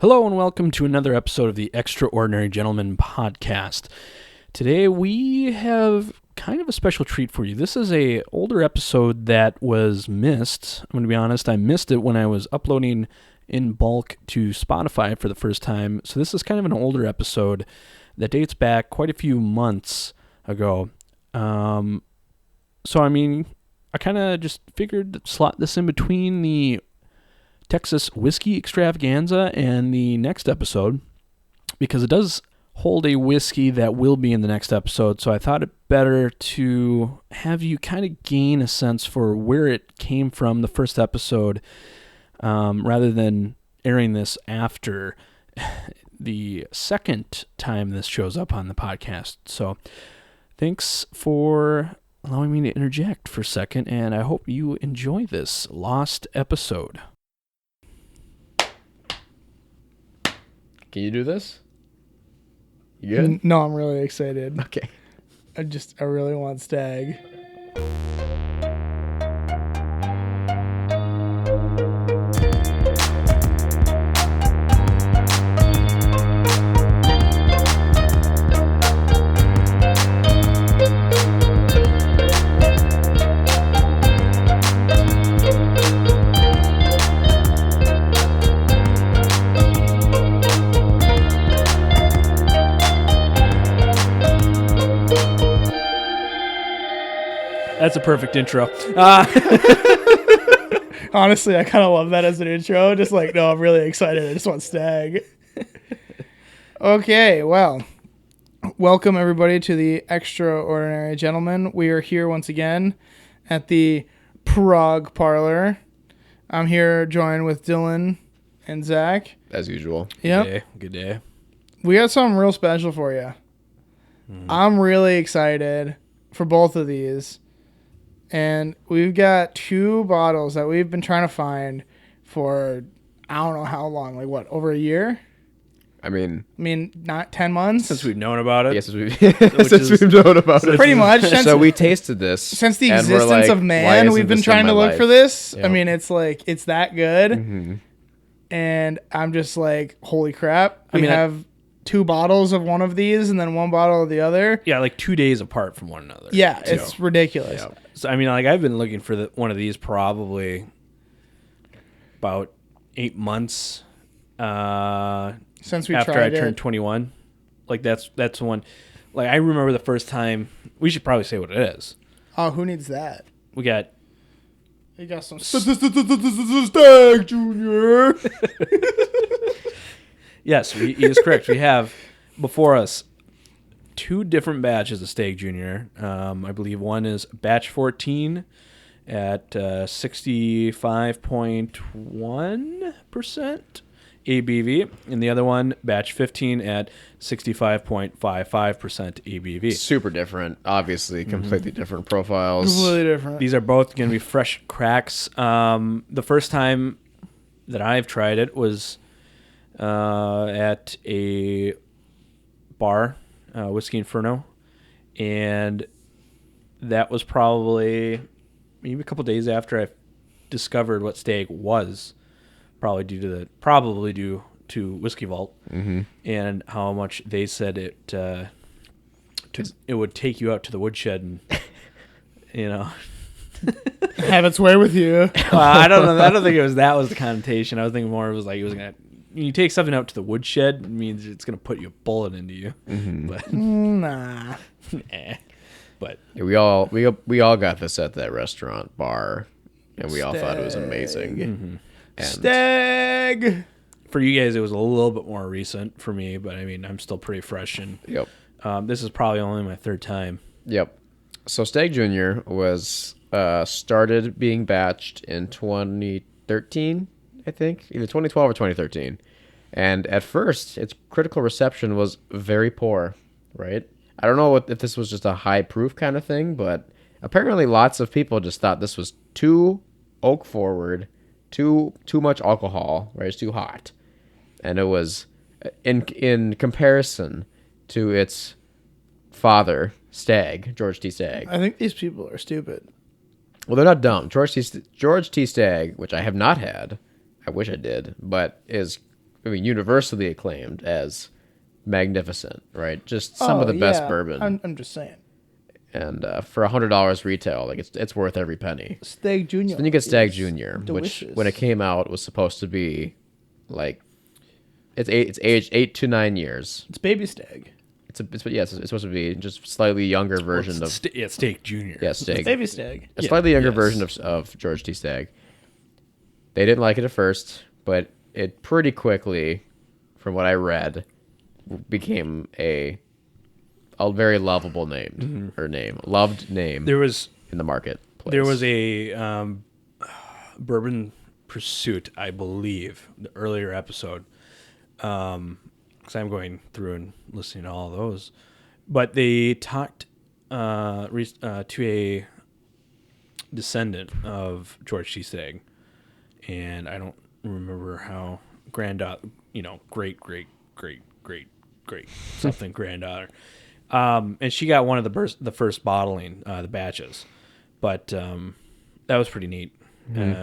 Hello and welcome to another episode of the Extraordinary Gentleman podcast. Today we have kind of a special treat for you. This is a older episode that was missed. I'm going to be honest, I missed it when I was uploading in bulk to Spotify for the first time. So this is kind of an older episode that dates back quite a few months ago. I kind of just figured to slot this in between the Texas whiskey extravaganza and the next episode, because it does hold a whiskey that will be in the next episode. So I thought it better to have you kind of gain a sense for where it came from, the first episode, rather than airing this after the second time this shows up on the podcast. So thanks for allowing me to interject for a second, and I hope you enjoy this lost episode. Can you do this? You good? No, I'm really excited. Okay. I really want Stagg. That's a perfect intro. Honestly, I kind of love that as an intro. Just like, no, I'm really excited. I just want Stagg. Okay, well, welcome everybody to the Extraordinary Gentleman. We are here once again at the Prague Parlor. I'm here joined with Dylan and Zach. As usual. Yep. Good day. We got something real special for you. I'm really excited for both of these. And we've got two bottles that we've been trying to find for, I don't know how long, like what, over a year? I mean, not 10 months? Since we've known about it. yes, we've known about it. Pretty much. So we tasted this. Since the and we're existence like, of why man, isn't we've been this in trying to my look life? for this. Yep. I mean, it's like, it's that good. Mm-hmm. And I'm just like, holy crap. We have two bottles of one of these and then one bottle of the other. Yeah, like 2 days apart from one another. Yeah, it's ridiculous. Yep. So, I've been looking for one of these probably about 8 months Since we after tried I turned 21. Like, that's the one. Like, I remember the first time. We should probably say what it is. Oh, who needs that? We got... You got some Stagg Junior. Yes, he is correct. We have before us two different batches of Stagg Junior. I believe one is batch 14 at 65.1% ABV, and the other one, batch 15, at 65.55% ABV. Super different. Obviously, completely different profiles. Completely different. These are both going to be fresh cracks. The first time that I've tried it was at a bar, Whiskey Inferno, and that was probably maybe a couple days after I discovered what Stagg was, probably due to Whiskey Vault, and how much they said it would take you out to the woodshed and have its way with you. I don't know. I don't think that was the connotation. I was thinking more it was like it was gonna. When you take something out to the woodshed, it means it's gonna put a bullet into you. But Nah. But Yeah, we all got this at that restaurant bar, and we all thought it was amazing. And Stagg. for you guys, it was a little bit more recent. For me, but I'm still pretty fresh, and Yep. this is probably only my third time. Yep. So Stagg Junior was started being batched in 2013, I think, either 2012 or 2013. And at first, its critical reception was very poor, right? I don't know if this was just a high proof kind of thing, but apparently lots of people just thought this was too oak forward, too much alcohol, right? It's too hot. And it was in comparison to its father, Stagg, George T. Stagg. I think these people are stupid. Well, they're not dumb. George T. Stagg, which I have not had, I wish I did, but is universally acclaimed as magnificent, right? Just some of the best bourbon. I'm just saying. And for $100 retail, like it's worth every penny. Stagg Junior. So then you get Stagg Junior, delicious. which when it came out was supposed to be like it's aged 8 to 9 years. It's baby Stagg. It's supposed to be just slightly younger version of Stagg Junior. Yeah, Stagg. It's baby Stagg. A slightly younger version of George T. Stagg. They didn't like it at first, but it pretty quickly, from what I read, became a very lovable loved name. There was in the marketplace. There was a Bourbon Pursuit, I believe, the earlier episode. Because I'm going through and listening to all of those, but they talked to a descendant of George T. Stagg, and I don't remember how granddaughter, great something granddaughter. And she got one of the first bottling, the batches, but that was pretty neat.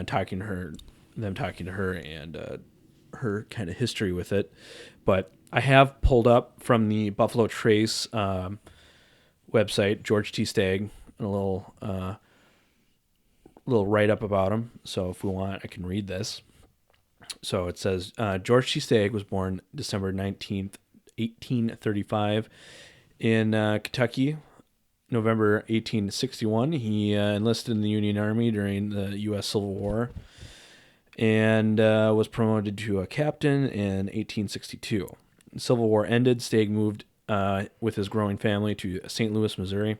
Talking to her and her kind of history with it. But I have pulled up from the Buffalo Trace website, George T. Stagg, a little write up about him. So if we want, I can read this. So it says George T. Stagg was born December 19th, 1835. In Kentucky, November 1861, he enlisted in the Union Army during the U.S. Civil War and was promoted to a captain in 1862. The Civil War ended. Stagg moved with his growing family to St. Louis, Missouri,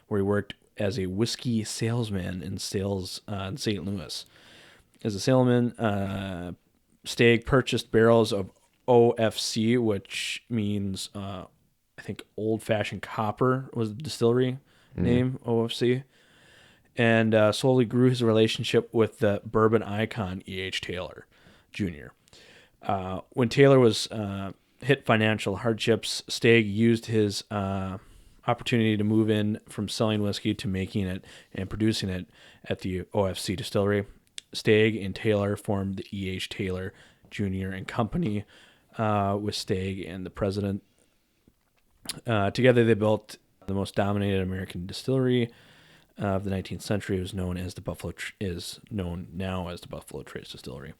where he worked as a whiskey salesman in St. Louis. As a salesman, Stagg purchased barrels of OFC, which means... I think Old-Fashioned Copper was the distillery name, OFC, and slowly grew his relationship with the bourbon icon E.H. Taylor, Jr. When Taylor was hit financial hardships, Stagg used his opportunity to move in from selling whiskey to making it and producing it at the OFC distillery. Stagg and Taylor formed the E.H. Taylor, Jr. and Company with Stagg and the president. Together, they built the most dominated American distillery of the 19th century. It was known as is known now as the Buffalo Trace Distillery.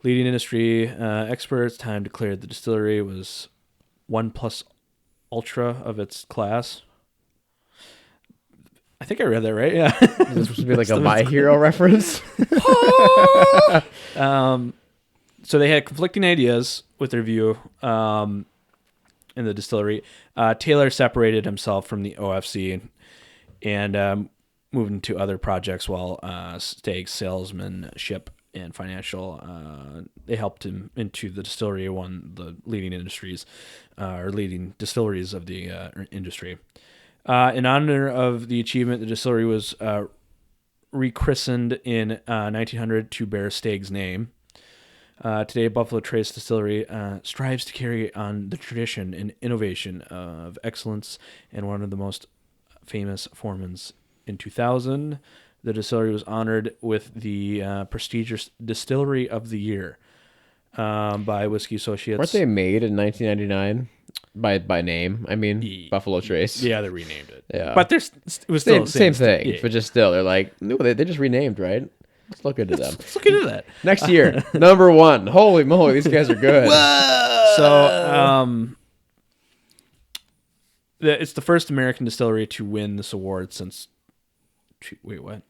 Leading industry experts time declared the distillery was 1+ ultra of its class. I think I read that right. Yeah, Is this supposed to be like a My Hero reference? So they had conflicting ideas with their view. In the distillery, Taylor separated himself from the OFC and moved into other projects while Stagg's salesmanship and financial, they helped him into the distillery, one of the leading industries or leading distilleries of the industry. In honor of the achievement, the distillery was rechristened in 1900 to bear Stagg's name. Today, Buffalo Trace Distillery strives to carry on the tradition and innovation of excellence, and one of the most famous foremans. In 2000, the distillery was honored with the prestigious Distillery of the Year by Whiskey Associates. Weren't they made in 1999 by name? I mean, Buffalo Trace. Yeah, they renamed it. Yeah, but it was still same thing. Yeah. But just still, they're like, no, they just renamed, right? Let's look into them. Let's look into that. Next year, number 1. Holy moly, these guys are good. So, it's the first American distillery to win this award since. Wait, what?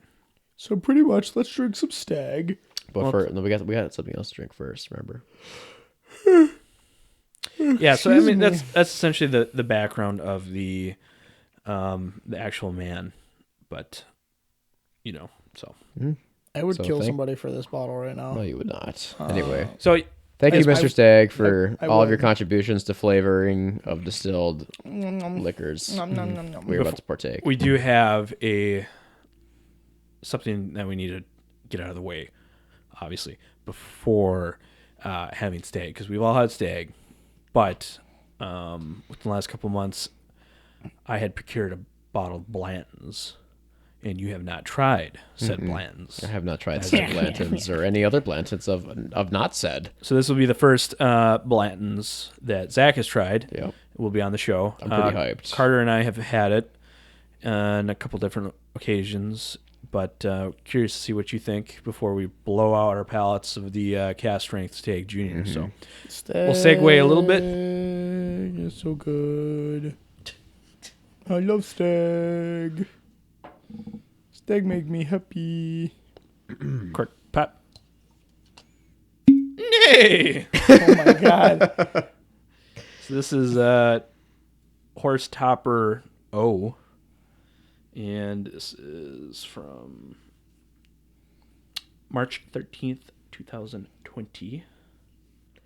So pretty much, let's drink some Stagg. But we got something else to drink first. Remember? Yeah. So I mean, that's essentially the background of the actual man, but so. Mm-hmm. I would kill somebody for this bottle right now. No, you would not. Anyway. So thank you, Mr. Stagg, for I all of would. your contributions to flavoring of distilled liquors we're about to partake. we do have something that we need to get out of the way, obviously, before having Stagg, because we've all had Stagg, but within the last couple months, I had procured a bottle of Blanton's, and you have not tried said Blantons. I have not tried said Blantons or any other Blantons of not said. So this will be the first Blantons that Zach has tried. Yep. It will be on the show. I'm pretty hyped. Carter and I have had it on a couple different occasions, but curious to see what you think before we blow out our palates of the cast strength Stagg Jr. So we'll segue a little bit. It's so good. I love Stagg. Stagg make me happy. Quick pop. Nay! Oh my god. So this is Horse Topper O. And this is from March 13th, 2020. I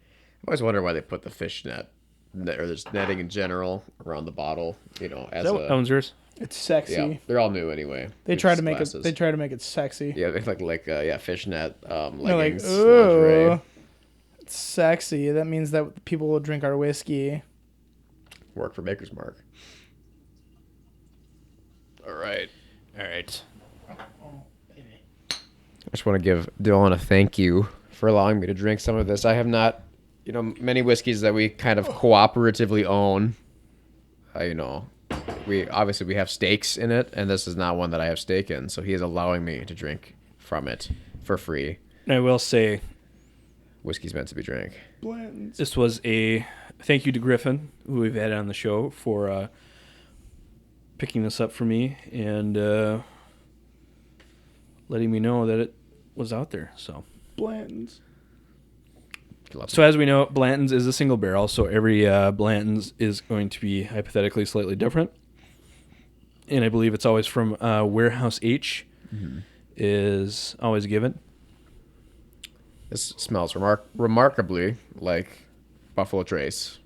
always wonder why they put the fishnet or there's netting in general around the bottle. You know, as That one's yours? It's sexy. yeah, they're all new anyway. They These try to make glasses. it. They try to make it sexy. Yeah, they like fishnet They're like, leggings, ooh, lingerie. it's sexy. That means that people will drink our whiskey. Work for Maker's Mark. All right. I just want to give Dylan a thank you for allowing me to drink some of this. I have not, many whiskeys that we kind of cooperatively own. We have stakes in it, and this is not one that I have stake in. So he is allowing me to drink from it for free. I will say Whiskey's meant to be drank. Blantons. this was a thank you to Griffin, who we've had on the show, for picking this up for me and letting me know that it was out there. So Blantons. So as we know, Blanton's is a single barrel, so every Blanton's is going to be hypothetically slightly different. And I believe it's always from Warehouse H is always given. This smells remarkably like Buffalo Trace.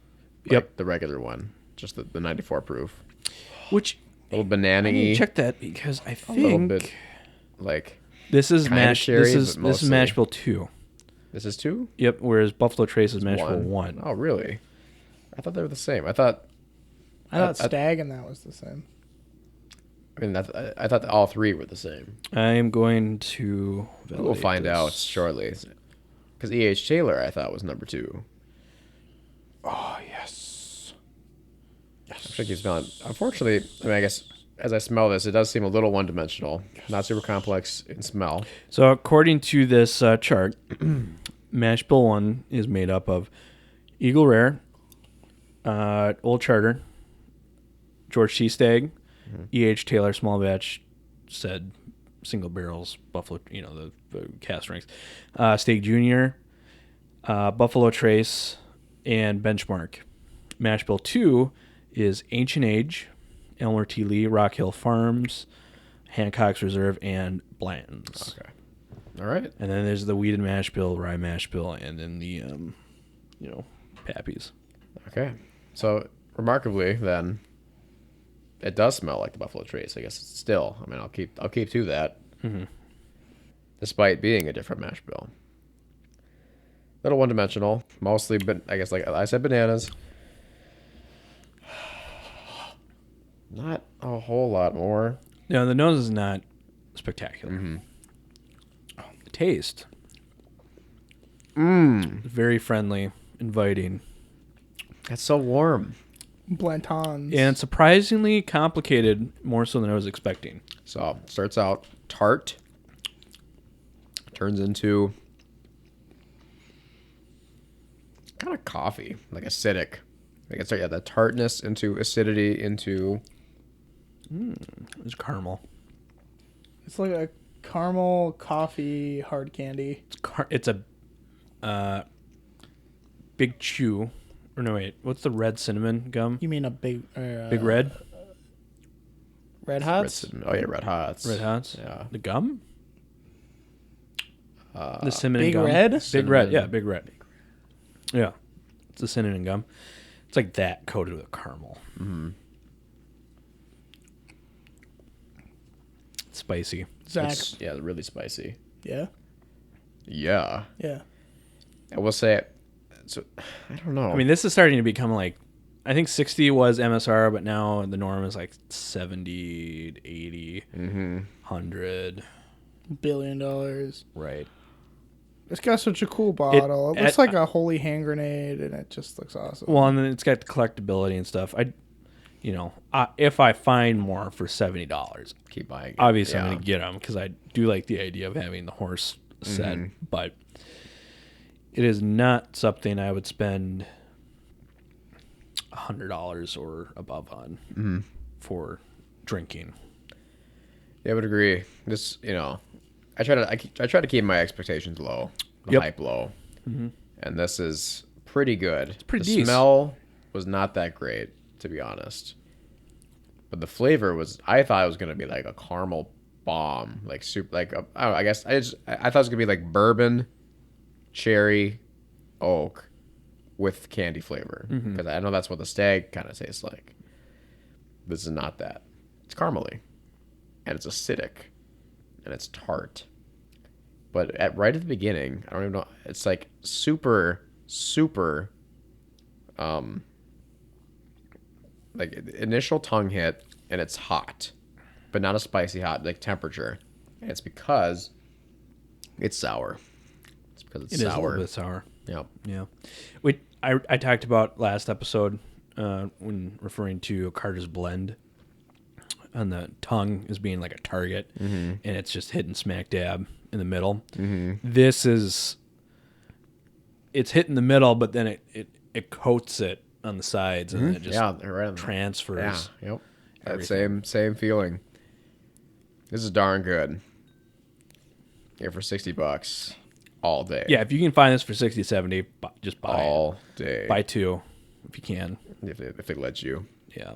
Yep. The regular one. Just the 94 proof. Which, A little I need banana-y. to check that because I A little think bit like... this is kinda mash. cherry, This is but mostly. mash bill 2. This is 2? Yep. Whereas Buffalo Trace is mash bill 1. Oh, really? I thought they were the same. I thought Stagg and that was the same. I thought that all three were the same. I'm going to. We'll find out shortly. Because E.H. Taylor, I thought, was number 2. Oh yes. I think he's not. Unfortunately, I guess as I smell this, it does seem a little one-dimensional. Not super complex in smell. So according to this chart, mash bill 1 is made up of Eagle Rare, Old Charter, George T. Stagg, E.H. Taylor small batch, said single barrels, Buffalo, the cast strength, Stagg Jr., Buffalo Trace, and Benchmark. Mash bill 2 is Ancient Age, Elmer T. Lee, Rock Hill Farms, Hancock's Reserve, and Blanton's. Okay. All right. And then there's the Wheated Mash Bill, Rye Mash Bill, and then the, Pappies. Okay. So, remarkably, then, it does smell like the Buffalo Trace. I guess it's still. I'll keep to that. Despite being a different mash bill. Little one-dimensional. Mostly, but I guess, like I said, bananas. Not a whole lot more. No, the nose is not spectacular. The taste. Very friendly, inviting. That's so warm. Blantons. And surprisingly complicated, more so than I was expecting. So, starts out tart. Turns into kind of coffee, like acidic. Like it's the tartness into acidity into... It's caramel. It's like a caramel coffee hard candy. It's a big chew. Or no, wait. What's the red cinnamon gum? You mean a big Big Red? Red Hots? Red Hots. Red Hots? Yeah. The gum? The cinnamon Big gum. Red? Big Cinnamon. Red, yeah, Big Red. Yeah. It's the cinnamon gum. It's like that coated with caramel. It's spicy. Zach. It's, really spicy. Yeah? Yeah. Yeah. I will say, so, I don't know. I mean, this is starting to become like, I think 60 was MSR, but now the norm is like 70 to 80. $100 billion. Right. It's got such a cool bottle. It looks like a holy hand grenade, and it just looks awesome. Well, and then it's got the collectability and stuff. If I find more for $70, Keep buying it. obviously I'm going to get them because I do like the idea of having the horse set, but it is not something I would spend $100 or above on for drinking. Yeah, I would agree. This, I try to keep my expectations low, the hype low, and this is pretty good. It's pretty the decent. smell was not that great, to be honest, but the flavor was. I thought it was gonna be like a caramel bomb, like soup, like I don't know, I guess I thought it was gonna be like bourbon, cherry, oak, with candy flavor because I know that's what the Stagg kind of tastes like. This is not that. It's caramely, and it's acidic, and it's tart. But right at the beginning, I don't even know. It's like super, like initial tongue hit, and it's hot, but not a spicy hot, like temperature. And it's because it's sour. It's because it's It is a sour. little bit sour. Yep. Yeah. I talked about last episode when referring to Carter's blend on the tongue as being like a target, and it's just hitting smack dab in the middle. This is, it's hitting the middle, but then it coats it on the sides, and then it just right on transfers. Yeah, yep. That same feeling. This is darn good. Here for $60 all day. Yeah, if you can find this for 60, 70, just buy all day. Buy two if you can. If it lets you. Yeah.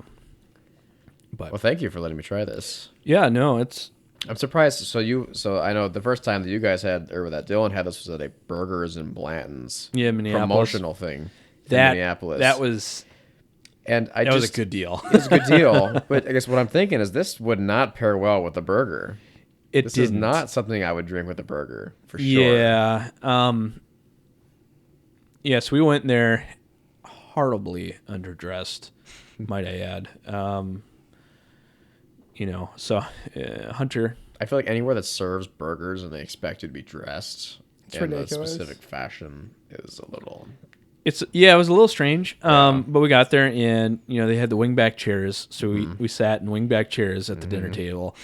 But well, thank you for letting me try this. Yeah, no, I'm surprised. So I know the first time that you guys had, or that Dylan had this, was at a Burgers and Blanton's Minneapolis promotional thing in Minneapolis. That was a good deal. It was a good deal. But I guess what I'm thinking is this would not pair well with the burger. This is not something I would drink with a burger for sure. Yeah. Yes, we went there horribly underdressed, might I add. Hunter. I feel like anywhere that serves burgers and they expect you to be dressed in ridiculous. a specific fashion is a little. It was a little strange. But we got there and they had the wingback chairs, so we sat in wingback chairs at the dinner table.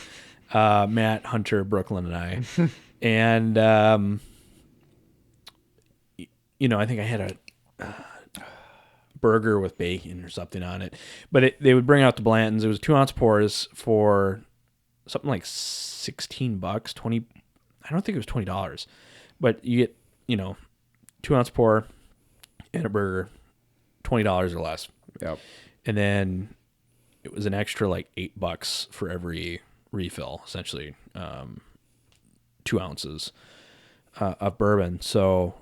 Matt, Hunter, Brooklyn, and I, and I think I had a burger with bacon or something on it. But they would bring out the Blantons. It was 2-ounce pours for something like $16, 20. I don't think it was $20, but you get 2-ounce pour and a burger, $20 or less. Yep. And then it was an extra like $8 for every refill, essentially 2 ounces of bourbon. So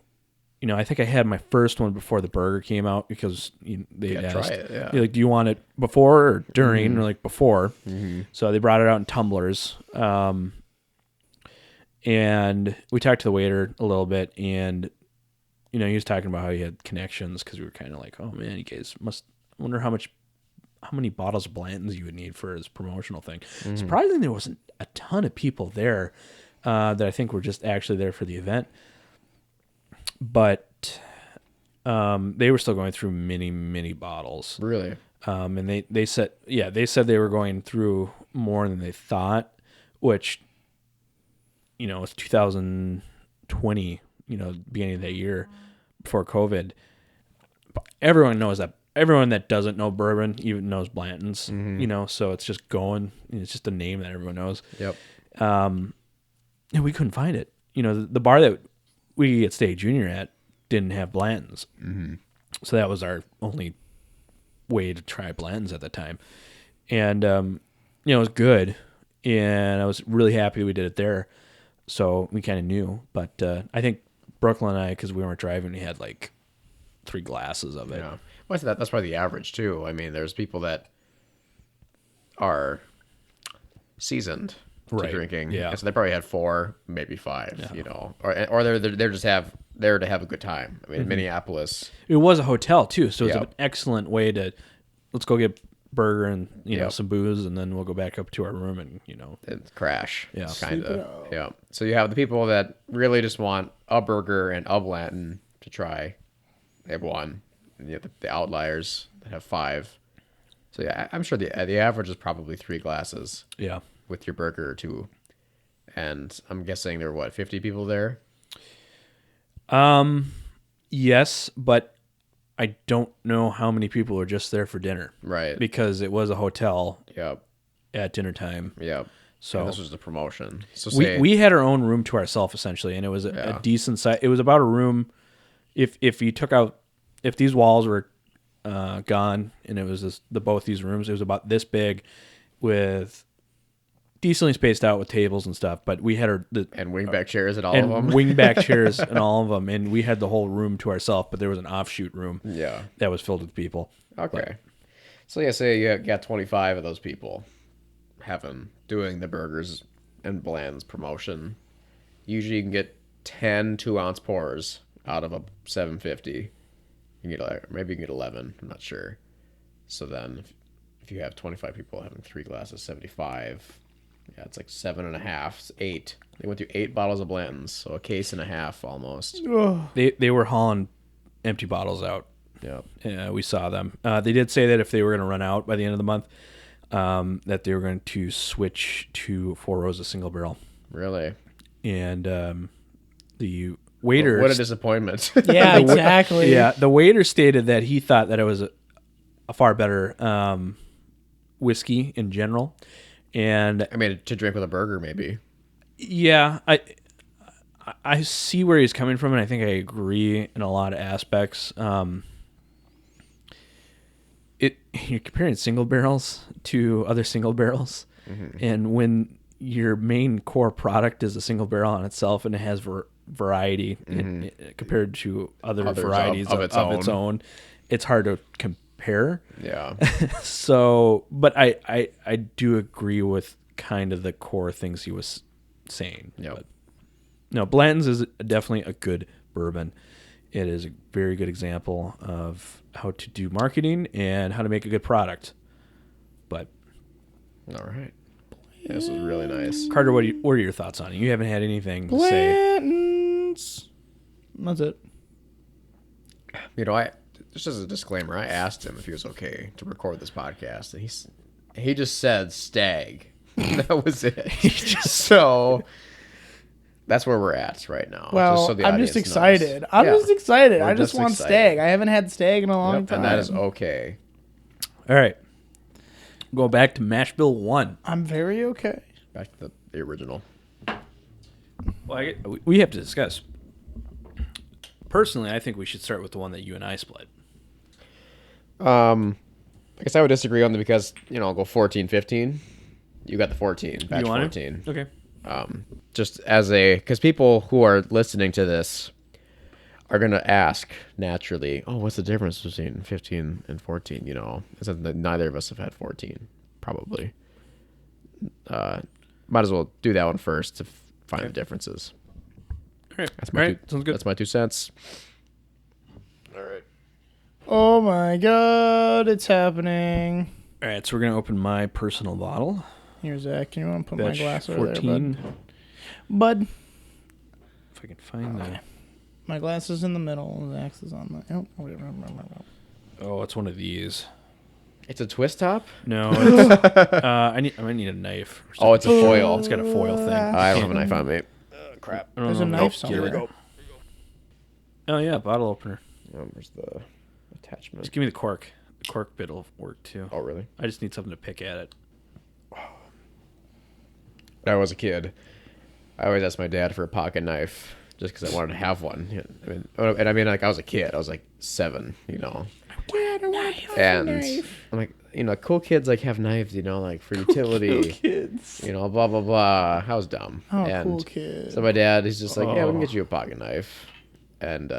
I think I had my first one before the burger came out because they asked, try it, yeah. Like, do you want it before or during? And we're like, before. So they brought it out in tumblers. And we talked to the waiter a little bit, and he was talking about how he had connections because we were kind of like, oh man, you guys wonder how many bottles of Blantons you would need for his promotional thing. Surprisingly, there wasn't a ton of people there that I think were just actually there for the event. But they were still going through many, many bottles. Really? And they said they were going through more than they thought, which, it's 2020, beginning of that year before COVID. But everyone knows that. Everyone that doesn't know bourbon even knows Blanton's, so it's just going. It's just a name that everyone knows. Yep. And we couldn't find it. The bar that we get Stagg Junior at didn't have Blanton's. So that was our only way to try Blanton's at the time. And, it was good. And I was really happy we did it there. So we kind of knew. But I think Brooklyn and I, because we weren't driving, we had like 3 glasses of it. Yeah. Well, that's probably the average too. I mean, there's people that are seasoned to drinking, and so they probably had 4, maybe 5, or they're just there to have a good time. I mean, in Minneapolis, it was a hotel too, so it was an excellent way to let's go get burger and Yep. some booze, and then we'll go back up to our room and And crash. Yeah. Kind Sleep it of. out. Yeah. So you have the people that really just want a burger and a Blanton to try. They have one. And you have the outliers that have 5. So yeah, I'm sure the average is probably 3 glasses yeah. with your burger or 2. And I'm guessing there were 50 people there? Yes, but I don't know how many people were just there for dinner. Right. Because it was a hotel Yep. at dinner time. Yep. So And this was the promotion. So we had our own room to ourselves essentially, and it was a decent size. It was about a room. If you took out, if these walls were gone, and it was both these rooms, it was about this big, with decently spaced out with tables and stuff. But we had and wingback chairs at all and of them. wingback chairs and all of them, and we had the whole room to ourselves. But there was an offshoot room, Yeah. that was filled with people. Okay. So yeah, say you got 25 of those people doing the burgers and Bland's promotion. Usually you can get 10 2-ounce pours out of a 750. You can get maybe you can get 11. I'm not sure. So then if you have 25 people having 3 glasses, 75. Yeah, it's like 7.5. It's 8. They went through 8 bottles of Blanton's, so a case and a half almost. They were hauling empty bottles out. Yeah. We saw them. They did say that if they were going to run out by the end of the month, that they were going to switch to 4 rows of single barrel. Really? And the waiter... What a disappointment. Yeah, exactly. Yeah, the waiter stated that he thought that it was a far better whiskey in general. And I mean, to drink with a burger, maybe. yeah, I see where he's coming from, and I think I agree in a lot of aspects. You're comparing single barrels to other single barrels, and when your main core product is a single barrel on itself and it has variety compared to other Others varieties of its own, it's hard to compare. Yeah. So, but I do agree with kind of the core things he was saying. Yep. But, no, Blanton's is definitely a good bourbon. It is a very good example of how to do marketing and how to make a good product. But All right. Yeah, this is really nice. Carter, what are your thoughts on it? You haven't had anything to say. Blanton's. That's it. You know, just as a disclaimer, I asked him if he was okay to record this podcast, and he just said Stagg. That was it. So that's where we're at right now. Well, just so the I'm audience just excited. knows. I'm Yeah. just excited. We're I just just want excited. Stagg. I haven't had Stagg in a long Yep, time. and that is okay. All right. Go back to Mash Bill 1. I'm very okay. Back to the original. Well, we have to discuss. Personally, I think we should start with the one that you and I split. I guess I would disagree on the because, I'll go 14, 15. You got the 14. Batch You want 14. it? Okay. Just because people who are listening to this are going to ask naturally, what's the difference between 15 and 14? Since neither of us have had 14, probably. Might as well do that one first to find the differences. All right. That's All right. Sounds good. That's my 2 cents. All right. Oh my god, it's happening. All right. So we're going to open my personal bottle. Here, Zach, can you want to put Batch my glass over 14. there, bud? If I can find that. My glass is in the middle. Zach's is on the... Oh, it's one of these. It's a twist top? No. It's, I might need a knife. Or something. It's a foil. It's got a foil thing. I don't have a knife on me. Crap. I don't There's a know. knife Here we somewhere. go. Oh, yeah. Bottle opener. There's the attachment. Just give me the cork. The cork bit will work, too. Oh, really? I just need something to pick at it. When I was a kid, I always asked my dad for a pocket knife just because I wanted to have one. I mean, like I was a kid. I was like 7, Dad, I want a and knife. I'm like, cool kids like have knives, like for utility. Cool kids. Blah blah blah. I was dumb. Oh, and cool kid. So my dad, he's just like, yeah, we can get you a pocket knife, and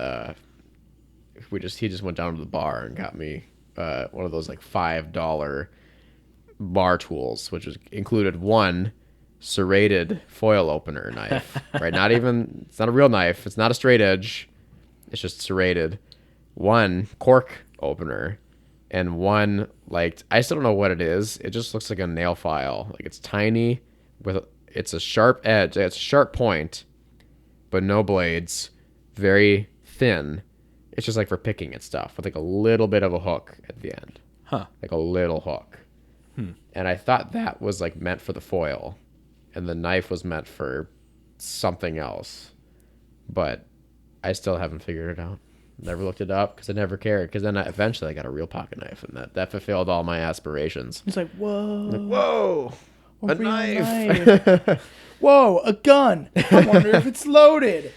he just went down to the bar and got me one of those like $5 bar tools, which included one serrated foil opener knife, right? It's not a real knife. It's not a straight edge. It's just serrated. One cork opener, and one like I still don't know what it is. It just looks like a nail file. Like it's tiny it's a sharp edge. It's a sharp point, but no blades. Very thin. It's just like for picking at stuff with like a little bit of a hook at the end. Huh. Like a little hook. And I thought that was like meant for the foil, and the knife was meant for something else. But I still haven't figured it out. Never looked it up because I never cared. Because then eventually I got a real pocket knife, and that fulfilled all my aspirations. It's like, whoa. Like, whoa, a real knife. Whoa, a gun. I wonder if it's loaded.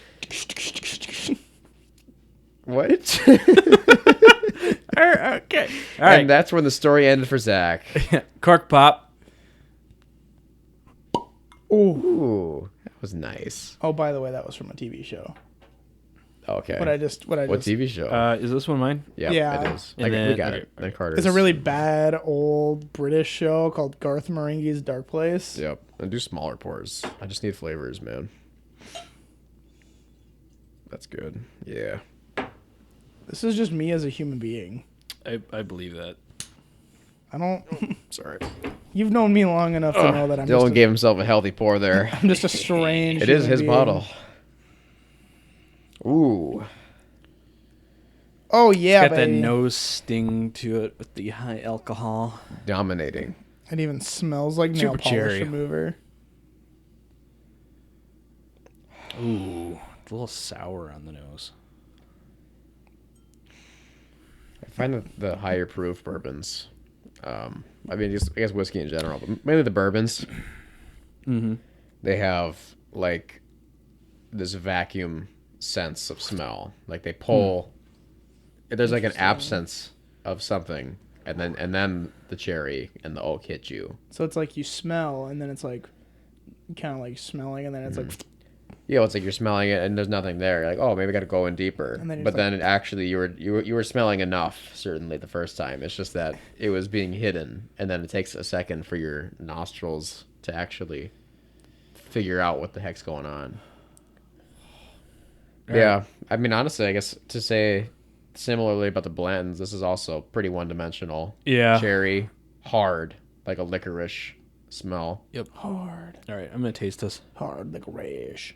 What? Okay. All right. And that's when the story ended for Zach. Cork pop. Ooh, that was nice. Oh, by the way, that was from a TV show. Okay. What TV show? Is this one mine? yeah. it is. And We then- got okay. it. Then Carter's. It's a really bad old British show called Garth Marenghi's Dark Place. Yep. And do smaller pours. I just need flavors, man. That's good. Yeah. This is just me as a human being. I believe that. I don't. Sorry. You've known me long enough to know that I'm Dylan just gave himself a healthy pour there. I'm just a strange. It is human his being. bottle. Ooh. Oh yeah, Got that baby. nose sting to it with the high alcohol. Dominating. It even smells like nail Super polish cherry. remover. Ooh, it's a little sour on the nose. I find the higher proof bourbons, I mean, just, I guess whiskey in general, but mainly the bourbons, they have, like, this vacuum sense of smell. Like, they pull... There's, like, an absence of something, and then the cherry and the oak hit you. So it's like you smell, and then it's like kind of like smelling, and then it's like You know, it's like you're smelling it and there's nothing there. You're like, oh, maybe I got to go in deeper. And then you're But just then actually you were smelling enough, certainly the first time. It's just that it was being hidden, and then it takes a second for your nostrils to actually figure out what the heck's going on. Right. Yeah, I mean, honestly, I guess to say similarly about the Blantons, this is also pretty one-dimensional. Yeah. Cherry, hard, like a licorice smell. Yep. hard, All right, I'm gonna taste this. hard like a rash.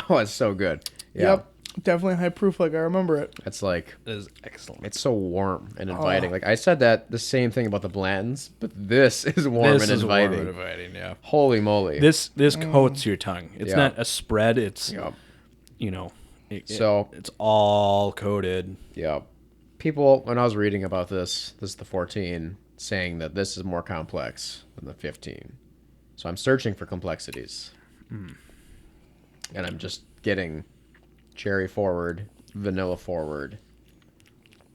Oh, it's so good. Yeah. Yep, definitely high proof like I remember it. It's like, It is excellent. it's so warm and inviting. Like I said that the same thing about the Blantons, but this is warm This and is inviting. warm and inviting. Yeah. Holy moly. This coats your tongue. It's Yeah. not a spread. It's Yep. you know. So- it's all coated. Yeah. People, when I was reading about this is the 14, saying that this is more complex than the 15. So I'm searching for complexities. And I'm just getting cherry forward, vanilla forward,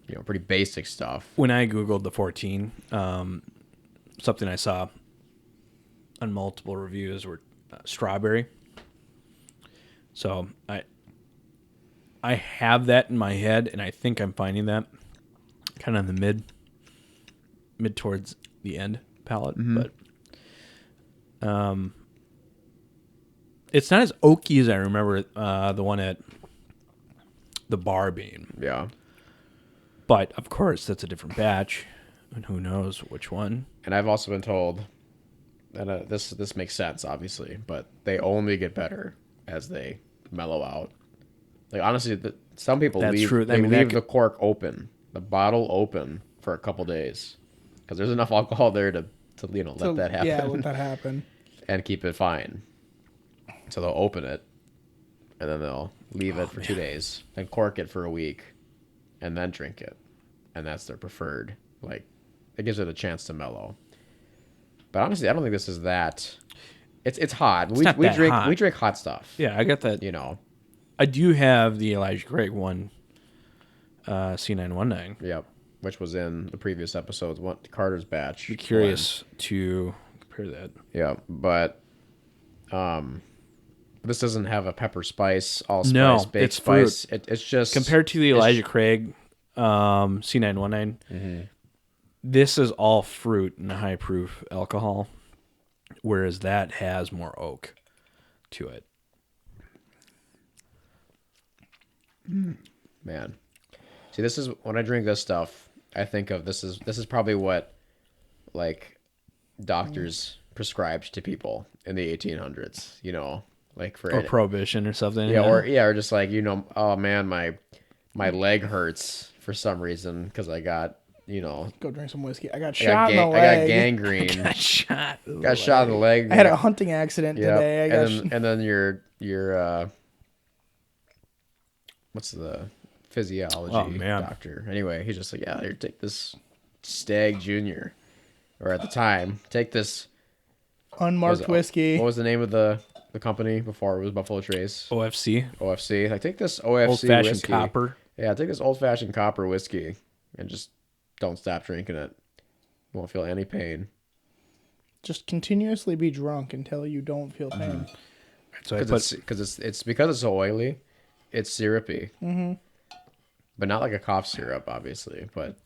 you know, pretty basic stuff. When I googled the 14, something I saw on multiple reviews were strawberry. So I have that in my head, and I think I'm finding that kind of in the mid towards the end palate, but it's not as oaky as I remember the one at the bar being. Yeah. But of course, that's a different batch, and who knows which one. And I've also been told, and this makes sense, obviously, but they only get better as they mellow out. Like, honestly, some people That's leave, true. they I mean, leave that the cork open, the bottle open for a couple days, because there's enough alcohol there to let that happen. Yeah, let that happen. And keep it fine. So they'll open it, and then they'll leave it for 2 days, then cork it for a week, and then drink it. And that's their preferred. Like, it gives it a chance to mellow. But honestly, I don't think this is that. It's hot. not that hot. We drink hot stuff. Yeah, I got that. You know. I do have the Elijah Craig one, C919. Yep. Which was in the previous episodes, Carter's batch. Be curious to compare that. Yeah, but this doesn't have a pepper spice, allspice, No, baked it's fruit. spice. It's just Compared to the Elijah Craig C919, this is all fruit and high proof alcohol. whereas that has more oak to it. Man. See, this is when I drink this stuff, I think of this is probably what like doctors prescribed to people in the 1800s, you know, like for Or prohibition or something. yeah, or just like, you know, oh man, my leg hurts for some reason because I got, you know, Go drink some whiskey. I got shot in the I got got gangrene. shot. Got shot in the leg. I had a hunting accident today. And then your what's the physiology doctor? Anyway, he's just like, yeah, here, take this Stagg Junior, or at the time, take this unmarked whiskey. What was the name of the company before it was Buffalo Trace? OFC. Like, take this OFC Old fashioned whiskey. copper. Yeah, take this old fashioned copper whiskey and just don't stop drinking it. You won't feel any pain. Just continuously be drunk until you don't feel pain. So because it's so oily, it's syrupy. Mm-hmm. But not like a cough syrup, obviously. But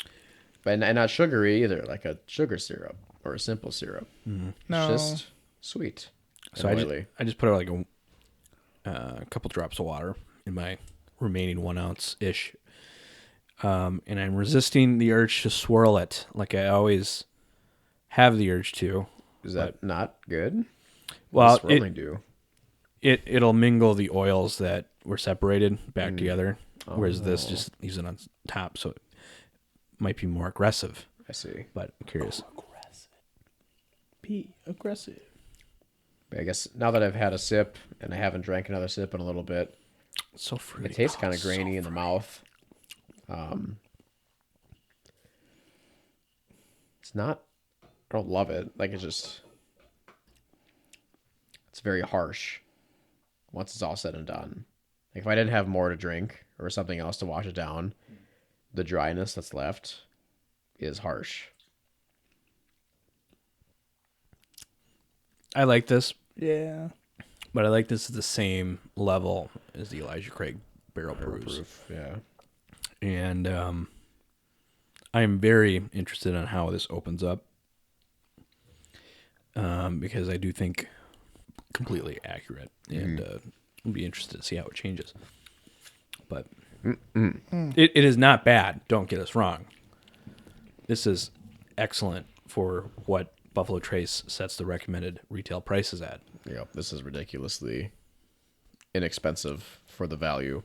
not sugary either, like a sugar syrup or a simple syrup. Mm-hmm. No. It's just sweet. So I just put like a couple drops of water in my remaining 1 ounce ish, and I'm resisting the urge to swirl it like I always have the urge to. Is that not good? Well, what does swirling do? It'll mingle the oils that were separated back together, whereas this just leaves it on top, so it might be more aggressive. I see. But I'm curious. Be aggressive. I guess now that I've had a sip and I haven't drank another sip in a little bit, It's so fruity. it tastes kind of grainy in the mouth. It's not. I don't love it. Like it's very harsh. Once it's all said and done, like if I didn't have more to drink or something else to wash it down, the dryness that's left is harsh. I like this, Yeah. but I like this at the same level as the Elijah Craig Barrel Proof. Yeah. And I am very interested in how this opens up, because I do think completely accurate, and I'll be interested to see how it changes. But it is not bad. Don't get us wrong. This is excellent for what Buffalo Trace sets the recommended retail prices at. Yep. This is ridiculously inexpensive for the value,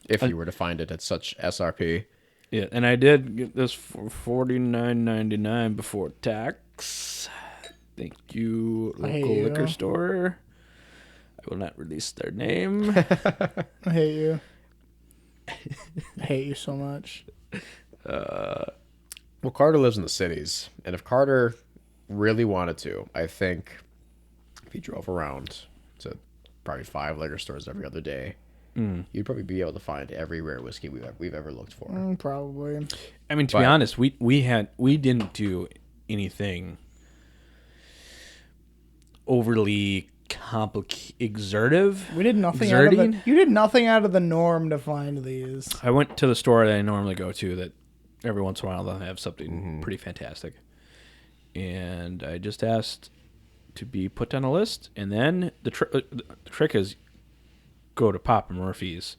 if you were to find it at such SRP. Yeah, and I did get this for $49.99 before tax. Thank you, local liquor store. I will not release their name. I hate you. I hate you so much. Well, Carter lives in the cities, and if Carter really wanted to, I think if he drove around to probably 5 liquor stores every other day, you'd probably be able to find every rare whiskey we've ever looked for. Probably. I mean, to be honest, we didn't do anything overly exertive. We did nothing you did nothing out of the norm to find these. I went to the store that I normally go to that every once in a while they'll have something pretty fantastic. And I just asked to be put on a list, and then the trick is go to Papa Murphy's,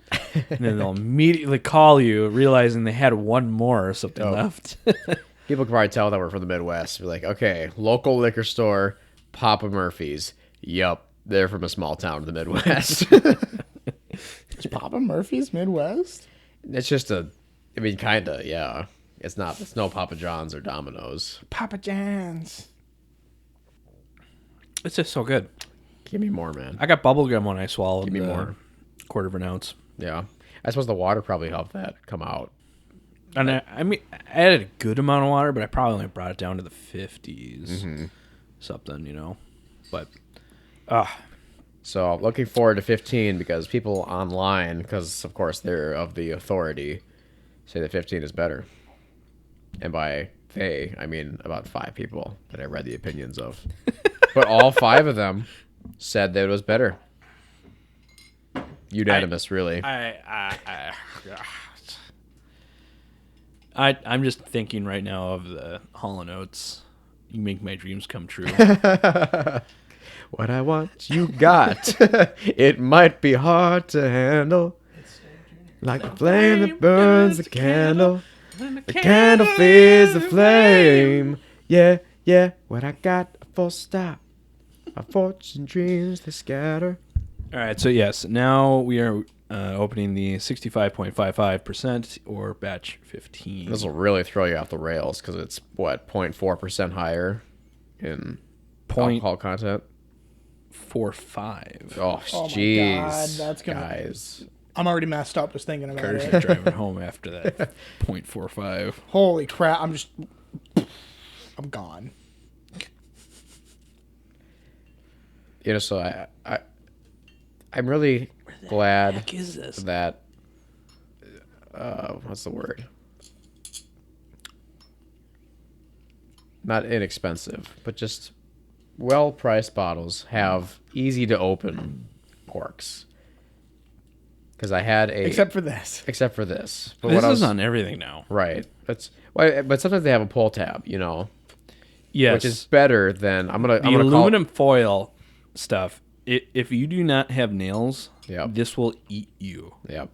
and then they'll immediately call you, realizing they had one more or something left. People can probably tell that we're from the Midwest. We're like, okay, local liquor store, Papa Murphy's. Yup, they're from a small town in the Midwest. Is Papa Murphy's Midwest? It's just kind of, yeah. It's no Papa John's or Domino's. Papa John's. It's just so good. Give me more, man. I got bubblegum when I swallowed. Give me more. 1/4 of an ounce. Yeah. I suppose the water probably helped that come out. And I mean, I added a good amount of water, but I probably only brought it down to the 50s. Something, you know. But, So looking forward to 15, because people online, because of course they're of the authority, say that 15 is better. And by they, I mean about 5 people that I read the opinions of. But all 5 of them said that it was better. Unanimous, really. I'm just thinking right now of the Hall & Oates, "You Make My Dreams Come True." What I want, you got. It might be hard to handle. Like the flame that burns the candle. The candle feeds the flame. Yeah, yeah. What I got, a full stop. Our fortune dreams they scatter. All right, so yes, now we are opening the 65.55% or batch 15. This will really throw you off the rails because it's, what, 0.4% higher in alcohol content? 0.45. Oh, Oh my jeez. God, that's gonna- Guys. I'm already messed up just thinking about Carter's it. driving home after that 0.45. Holy crap! I'm gone. You know, so I'm really glad What is this? that what's the word? Not inexpensive, but just well-priced bottles have easy to open corks. Because I had a Except for this. But This what I is was, on everything now. right. That's why. But sometimes they have a pull tab, you know, Yes. which is better than the I'm gonna aluminum foil stuff. If you do not have nails, Yep. this will eat you. Yep.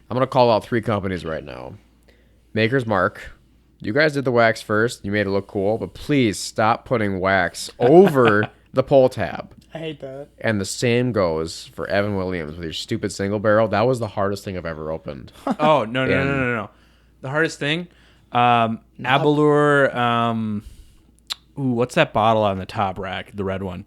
I'm gonna call out 3 companies right now. Maker's Mark. You guys did the wax first. You made it look cool, but please stop putting wax over the pull tab. I hate that. And the same goes for Evan Williams with your stupid single barrel. That was the hardest thing I've ever opened. Oh no! The hardest thing, Abalur. What's that bottle on the top rack? The red one.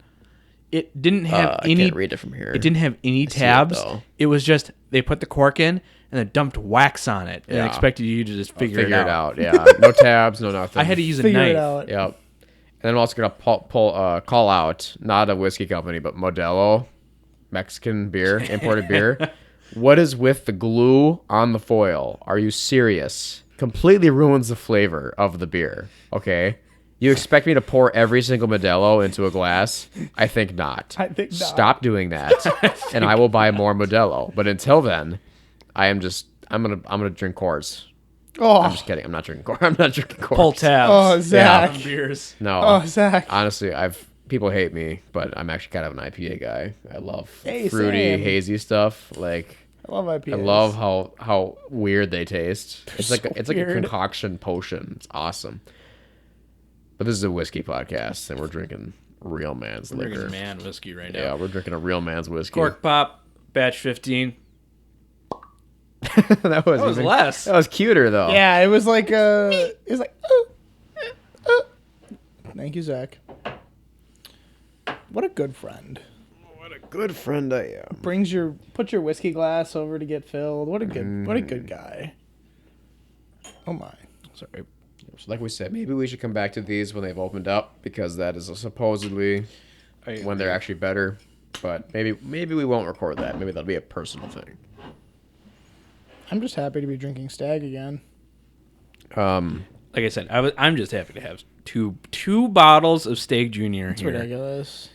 It didn't have I any. can't read it from here. It didn't have any see it, tabs. though. It was just they put the cork in and then dumped wax on it and Yeah. expected you to just figure it out. Yeah, no tabs, no nothing. I had to use a Figure knife. it out. Yep. And then I'm also gonna call out not a whiskey company, but Modelo, Mexican beer, imported beer. What is with the glue on the foil? Are you serious? Completely ruins the flavor of the beer. Okay. You expect me to pour every single Modelo into a glass? I think not. I think not. Stop doing that, and I will buy more Modelo. But until then, I'm gonna drink Coors. Oh, I'm just kidding. I'm not drinking Coors. I'm not drinking Coors. Pull tabs. Oh, Zach. on beers. No. Oh, Zach. Honestly, people hate me, but I'm actually kind of an IPA guy. I love Hey, fruity, same. hazy stuff. Like I love IPAs. I love how weird they taste. It's like it's like a weird. concoction potion. It's awesome. But this is a whiskey podcast, and we're drinking real man's We're liquor. drinking man whiskey right now. Yeah, we're drinking a real man's whiskey. Cork pop, batch 15. that was was less. That was cuter though. Yeah, it was like Thank you, Zach. What a good friend. What a good friend I am. Put your whiskey glass over to get filled. What a good guy. Oh my. Sorry. So like we said, maybe we should come back to these when they've opened up because that is supposedly when they're actually better. But maybe we won't record that. Maybe that'll be a personal thing. I'm just happy to be drinking Stagg again. Like I said, I'm just happy to have two bottles of Stagg Junior It's here ridiculous.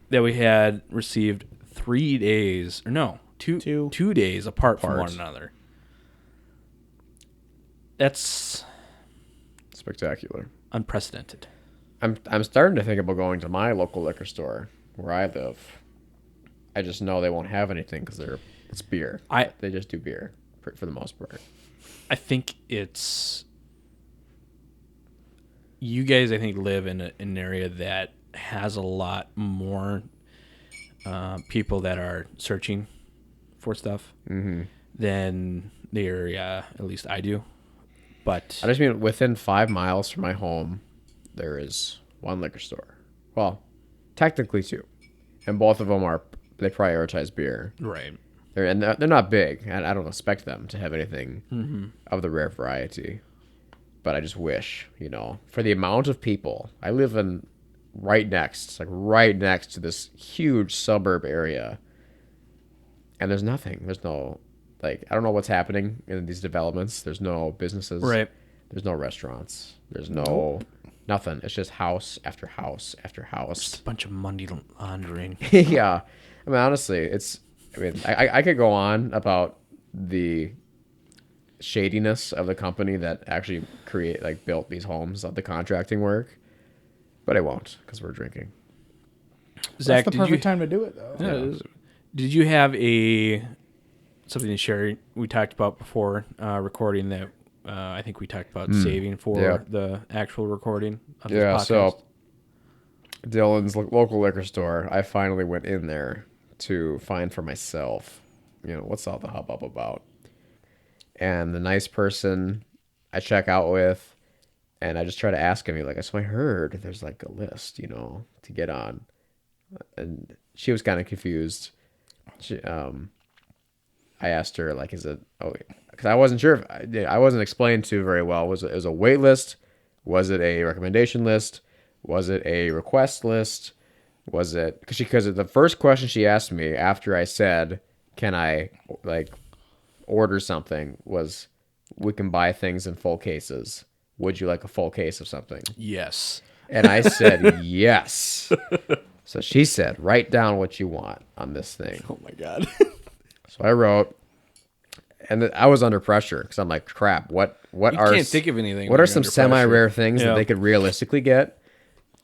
that we had received 3 days or no 2 days apart from one another. That's Spectacular. unprecedented. I'm starting to think about going to my local liquor store where I live. I just know they won't have anything because it's beer. They just do beer for the most part. I think it's you guys. I think live in an area that has a lot more people that are searching for stuff than the area. At least I do. But I just mean within 5 miles from my home, there is one liquor store. Well, technically 2, and both of them they prioritize beer. right. They're not big, and I don't expect them to have anything of the rare variety. But I just wish, for the amount of people I live in, right next to this huge suburb area, and there's nothing. There's no. I don't know what's happening in these developments. There's no businesses. Right. There's no restaurants. There's no nothing. It's just house after house after house. Just a bunch of money laundering. Yeah. I mean, honestly, I could go on about the shadiness of the company that actually built these homes of the contracting work, but I won't because we're drinking. Zach, That's the perfect time to do it, though. Did you have something to share? We talked about before recording that. I think we talked about saving for the actual recording of this podcast. So Dylan's local liquor store, I finally went in there to find for myself, what's all the hubbub about. And the nice person I check out with, and I just try to ask him, like, so I heard there's like a list, to get on. And she was kind of confused. I asked her, like, is it, because I wasn't sure if I wasn't explained to very well. Was it a wait list? Was it a recommendation list? Was it a request list? Was it because the first question she asked me after I said, can I order something, was, we can buy things in full cases. Would you like a full case of something? Yes. And I said, yes. So she said, write down what you want on this thing. Oh my God. So I wrote, and I was under pressure because I'm like, crap, what can't think of anything. What are some semi-rare things that Yeah. they could realistically get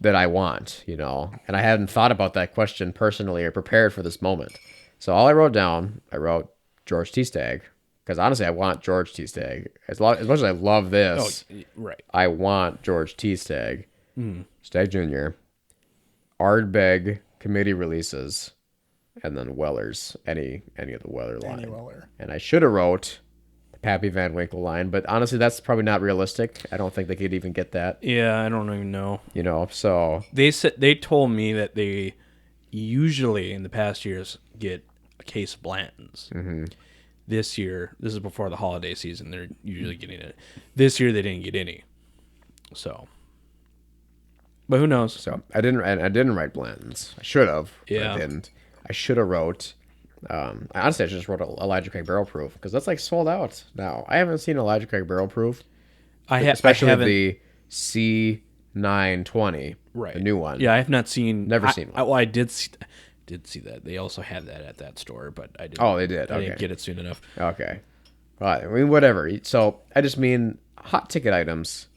that I want, And I hadn't thought about that question personally or prepared for this moment. So all I wrote George T. Stagg, because honestly, I want George T. Stagg. As much as I love this, right. I want George T. Stagg, Stagg Jr., Arrrrrrdbeg committee releases, and then Weller's, any of the Weller line. Any Weller. And I should have wrote the Pappy Van Winkle line, but honestly, that's probably not realistic. I don't think they could even get that. Yeah, I don't even know. So They told me that they usually in the past years get a case of Blantons. Mm-hmm. This year, this is before the holiday season, they're usually getting it. This year they didn't get any. So, but who knows? So I didn't write Blanton's. I should have. Yeah. I didn't. I should have wrote. Honestly, I just wrote Elijah Craig Barrel Proof because that's like sold out now. I haven't seen Elijah Craig Barrel Proof, especially the C920, right? The new one. Yeah, I have not seen. Never seen one. I did see that. They also had that at that store, but I didn't. Oh, they did. I Okay. didn't get it soon enough. Okay. Well, I mean, whatever. So I just mean hot ticket items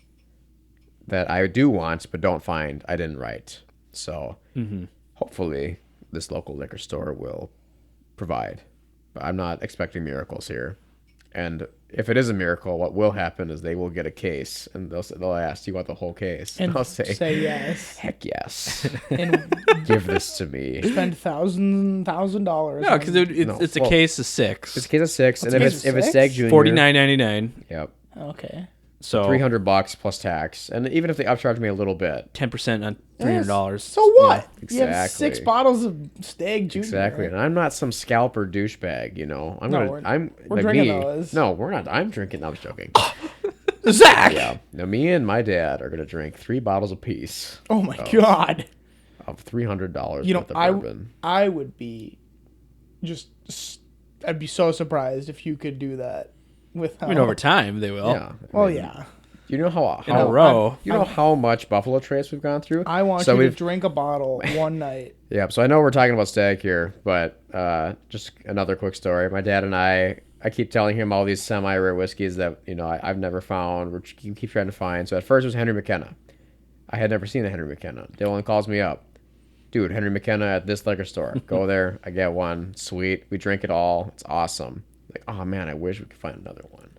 that I do want but don't find. I didn't write. So hopefully this local liquor store will provide. But I'm not expecting miracles here. And if it is a miracle, what will happen is they will get a case and they'll ask, "Do you want the whole case?" And I'll say yes. Heck yes. And Give this to me. spend $1,000. No, because it's a case of 6. It's a case of 6, and a if case it's of Stagg six? Junior, $49.99. Yep, Okay. So $300 plus tax, and even if they upcharge me a little bit, 10% on $300. So what? Yeah, You have exactly. 6 bottles of Stagg Junior. exactly. And I'm not some scalper douchebag, we're drinking those. No, we're not. I'm drinking. No, I'm just joking. Zach! Yeah. Now me and my dad are gonna drink 3 bottles apiece Oh my God. of $300 You know, worth of bourbon. I would be I'd be so surprised if you could do that with I mean, over time they will. Yeah. Well, yeah. You know how In a row. you know how much Buffalo Trace we've gone through. I want So you to we've- drink a bottle one night. Yeah, so I know we're talking about Stagg here, but just another quick story. My dad and I keep telling him all these semi-rare whiskeys that, I've keep trying to find. So at first it was Henry McKenna. I had never seen a Henry McKenna. Dylan calls me up. Dude, Henry McKenna at this liquor store. Go there. I get one. Sweet. We drink it all. It's awesome. Like, oh man, I wish we could find another one.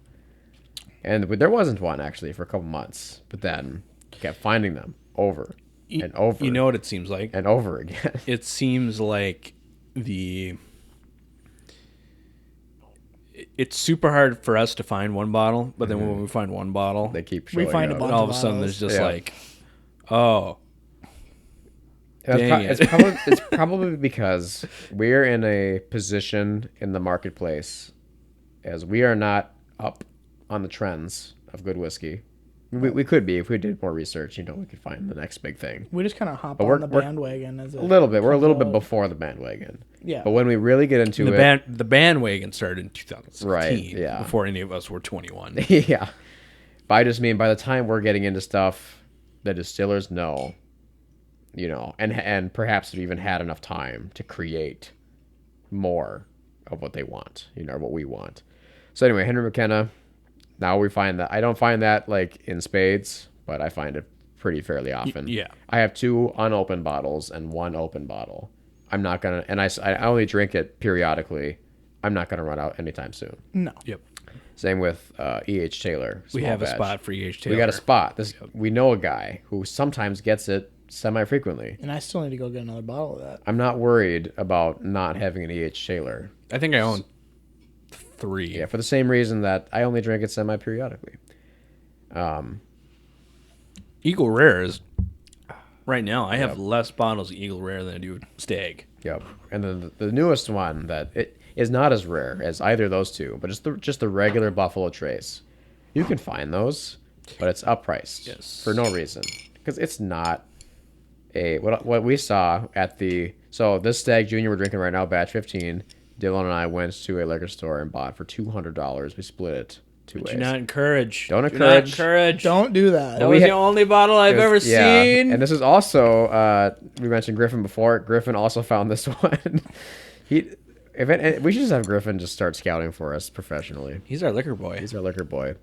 And there wasn't one actually for a couple months. But then kept finding them over and over. You know what it seems like? And over again. It seems like it's super hard for us to find one bottle, but then when we find one bottle, They keep showing find a up. bunch. all of a sudden there's just Yeah. like, oh, dang it. It's probably because we're in a position in the marketplace as we are not up on the trends of good whiskey. We could be if we did more research. We could find the next big thing. We just kind of hop we're- on the we're- bandwagon as A little bit. We're a comes little bit out. before the bandwagon. Yeah. But when we really get into the bandwagon started in 2016, Right, yeah. before any of us were 21. yeah. But I just mean by the time we're getting into stuff the distillers know, and perhaps have even had enough time to create more of what they want, what we want. So anyway, Henry McKenna. Now we find that I don't find that like in spades, but I find it pretty fairly often. Yeah. I have 2 unopened bottles and 1 open bottle. I'm not gonna, and I only drink it periodically. I'm not gonna run out anytime soon. No. Yep. Same with E.H. Taylor. We small have a batch. spot for E.H. Taylor. We got a spot. We know a guy who sometimes gets it semi-frequently. And I still need to go get another bottle of that. I'm not worried about not having an E.H. Taylor. I think I own 3. Yeah, for the same reason that I only drink it semi-periodically. Eagle Rare is right now. I have less bottles of Eagle Rare than I do Stagg. Yep. And then the newest one that it is not as rare as either of those two, but just the regular Buffalo Trace. You can find those, but it's uppriced for no reason because it's not what we saw at this Stagg Junior we're drinking right now, batch 15. Dylan and I went to a liquor store and bought for $200. We split it 2 ways. Do not encourage. Don't Do not encourage. encourage. Don't do that. That was the only bottle I've ever Yeah. seen. And this is also we mentioned Griffin before. Griffin also found this one. We should just have Griffin just start scouting for us professionally. He's our liquor boy. He's our liquor boy.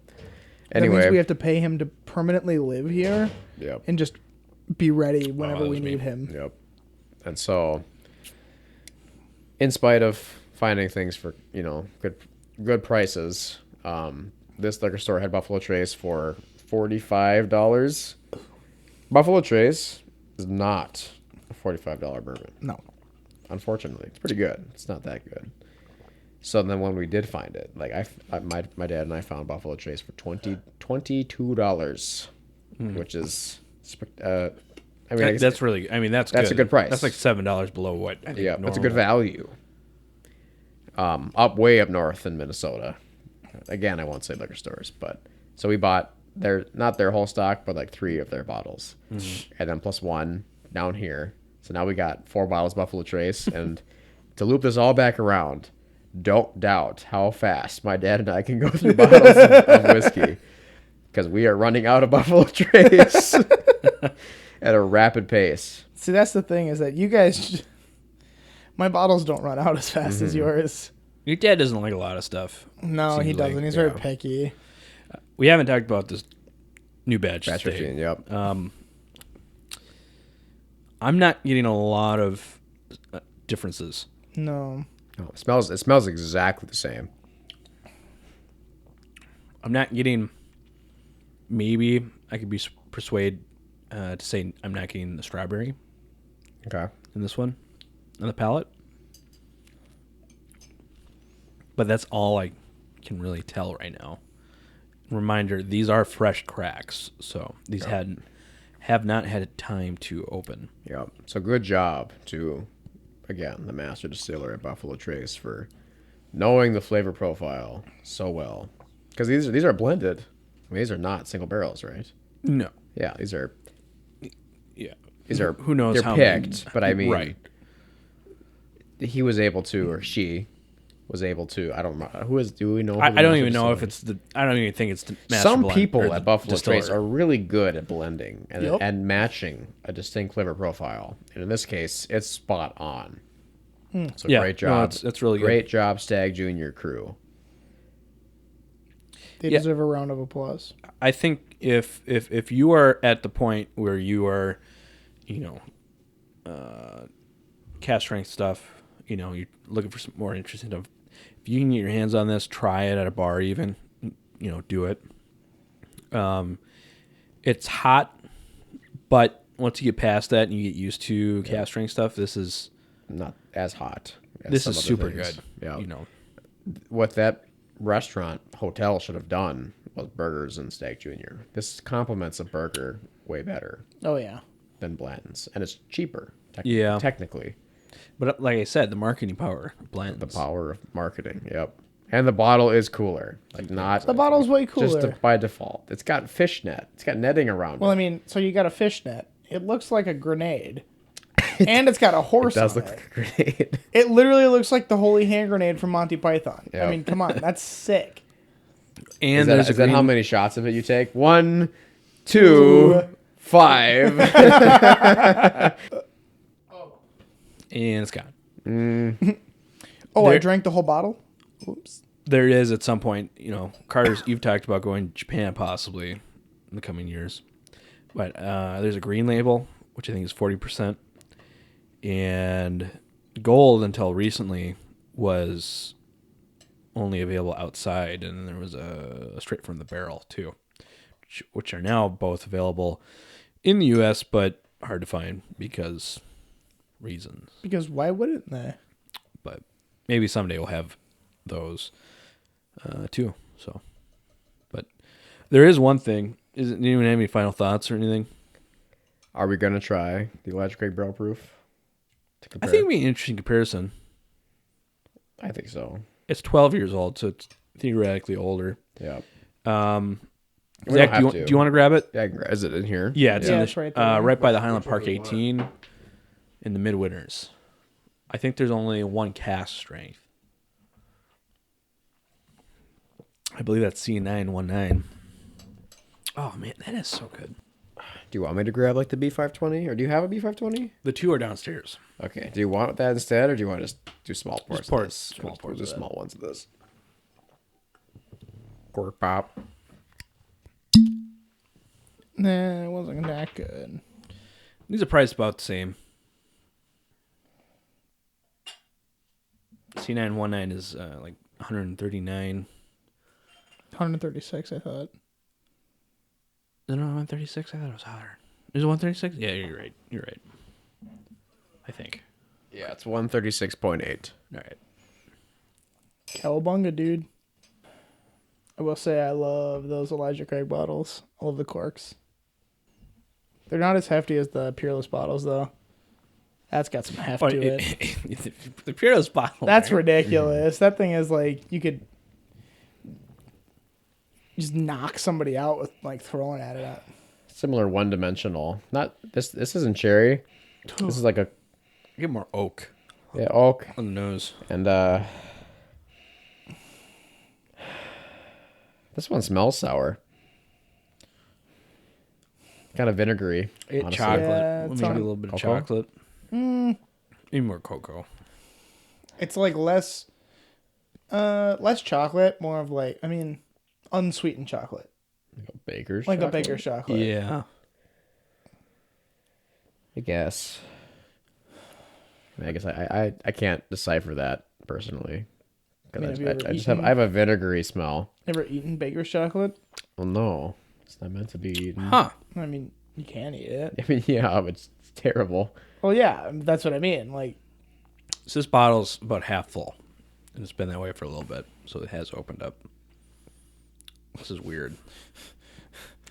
That means Anyway, we have to pay him to permanently live here yep, and just be ready whenever that we was need me. him. yep. And so, in spite of finding things for good prices, this liquor store had Buffalo Trace for $45. Buffalo Trace is not a $45 bourbon. No. Unfortunately, it's pretty good. It's not that good. So then when we did find it, like my dad and I found Buffalo Trace for $22, which is That's really. I mean, that's a good price. That's like $7 below what. I think yeah, that's a normal. good value. Way up north in Minnesota. Again, I won't say liquor stores, but so we bought not their whole stock, but like 3 of their bottles, and then plus 1 down here. So now we got 4 bottles Buffalo Trace, and to loop this all back around, don't doubt how fast my dad and I can go through bottles of whiskey, because we are running out of Buffalo Trace at a rapid pace. See, that's the thing is that you guys, my bottles don't run out as fast as yours. Your dad doesn't like a lot of stuff. No, he Seems like, doesn't. He's very picky. We haven't talked about this new batch. Batch 15, yep. I'm not getting a lot of differences. No. Oh, it smells exactly the same. I'm not getting. Maybe I could be persuaded to say I'm not getting the strawberry Okay. in this one on the palate. But that's all I can really tell right now. Reminder: these are fresh cracks, so these have not had time to open. Yep. So good job to, again, the master distiller at Buffalo Trace for knowing the flavor profile so well. Because these are blended. I mean, these are not single barrels, right? No. Yeah, these are. Yeah. These are. Who knows they're how picked, many, but I mean, right. He was able to, or she was able to. I don't know who is. Do we know? I don't even know if it's the. I don't even think it's the master Some blend people or at the Buffalo distiller. Trace are really good at blending and, Yep. and matching a distinct flavor profile. And in this case, it's spot on. So Yeah, great no, job. it's really good. Great job, Stagg Junior crew. They Yeah. deserve a round of applause. I think if you are at the point where you are, cast strength stuff, you're looking for some more interesting stuff. If you can get your hands on this, try it at a bar even, do it. It's hot, but once you get past that and you get used to cast strength stuff, this is Not as hot. As this some is other super things. good. Yeah. What that restaurant hotel should have done was burgers and Stagg Junior. This complements a burger way better Oh, yeah. than Blanton's, and it's cheaper. Yeah. Technically, But like I said, the marketing power blends. the power of marketing. Yep. And the bottle is cooler. Like not The bottle's way cooler. just by default. It's got fishnet. It's got netting around Well, it. I mean, so you got a fishnet. It looks like a grenade. And it's got a horse It does on look it. like a grenade. It literally looks like the holy hand grenade from Monty Python. Yeah. I mean, come on. That's sick. And Is there's that how many shots of it you take? 1, 2, 5. and it's gone. Oh, I There- drank the whole bottle? Oops. There is at some point, Carter's. You've talked about going to Japan possibly in the coming years. But there's a green label, which I think is 40%. And gold, until recently, was only available outside. And then there was a straight from the barrel, too, which are now both available in the U.S., but hard to find because reasons. Because why wouldn't they? But maybe someday we'll have those too. So, but there is one thing. Is it anyone have any final thoughts or anything? Are we gonna try the Elijah Craig barrel proof? I think it'd be an interesting comparison. I think so. It's 12 years old, so it's theoretically older. Yeah. Zach, do you want to grab it? Yeah, is it in here? Yeah, it's right there. right by the Highland Park 18 in the Midwinters. I think there's only one cast strength. I believe that's C919. Oh, man, that is so good. Do you want me to grab like the B520, or do you have a B520? The two are downstairs. Okay. Do you want that instead, or do you want to just do small pours? Just pour of it- this? small Just pours do of that. small ones of this. Cork pop. Nah, it wasn't that good. These are priced about the same. C919 is like 139. 136, I thought. No, 136. I thought it was higher. Is it 136? Yeah, you're right. You're right. I think. Yeah, it's 136.8. All right. Cowabunga, dude. I will say I love those Elijah Craig bottles. I love the corks. They're not as hefty as the Peerless bottles, though. That's got some heft to it. The Peerless bottle. That's right? ridiculous. That thing is like, you could just knock somebody out with like throwing at it. Similar one-dimensional. Not this. This isn't cherry. This is like a Get more oak oak on the nose. and this one smells sour. Kind of vinegary. honestly. Chocolate. Yeah, Maybe it's a on- little bit of Cocoa? chocolate. Maybe more cocoa. It's like less chocolate, more of like, I mean, unsweetened chocolate. Like a baker's Like chocolate, a baker's chocolate. Yeah. I guess. I guess I can't decipher that personally. I mean, have you I ever just eaten- have a vinegary smell. Ever eaten baker's chocolate? Well, no, it's not meant to be eaten. Huh. I mean, you can eat it. I mean, yeah, but it's terrible. Well, yeah, that's what I mean. Like, So this bottle's about half full. And it's been that way for a little bit. So it has opened up. This is weird.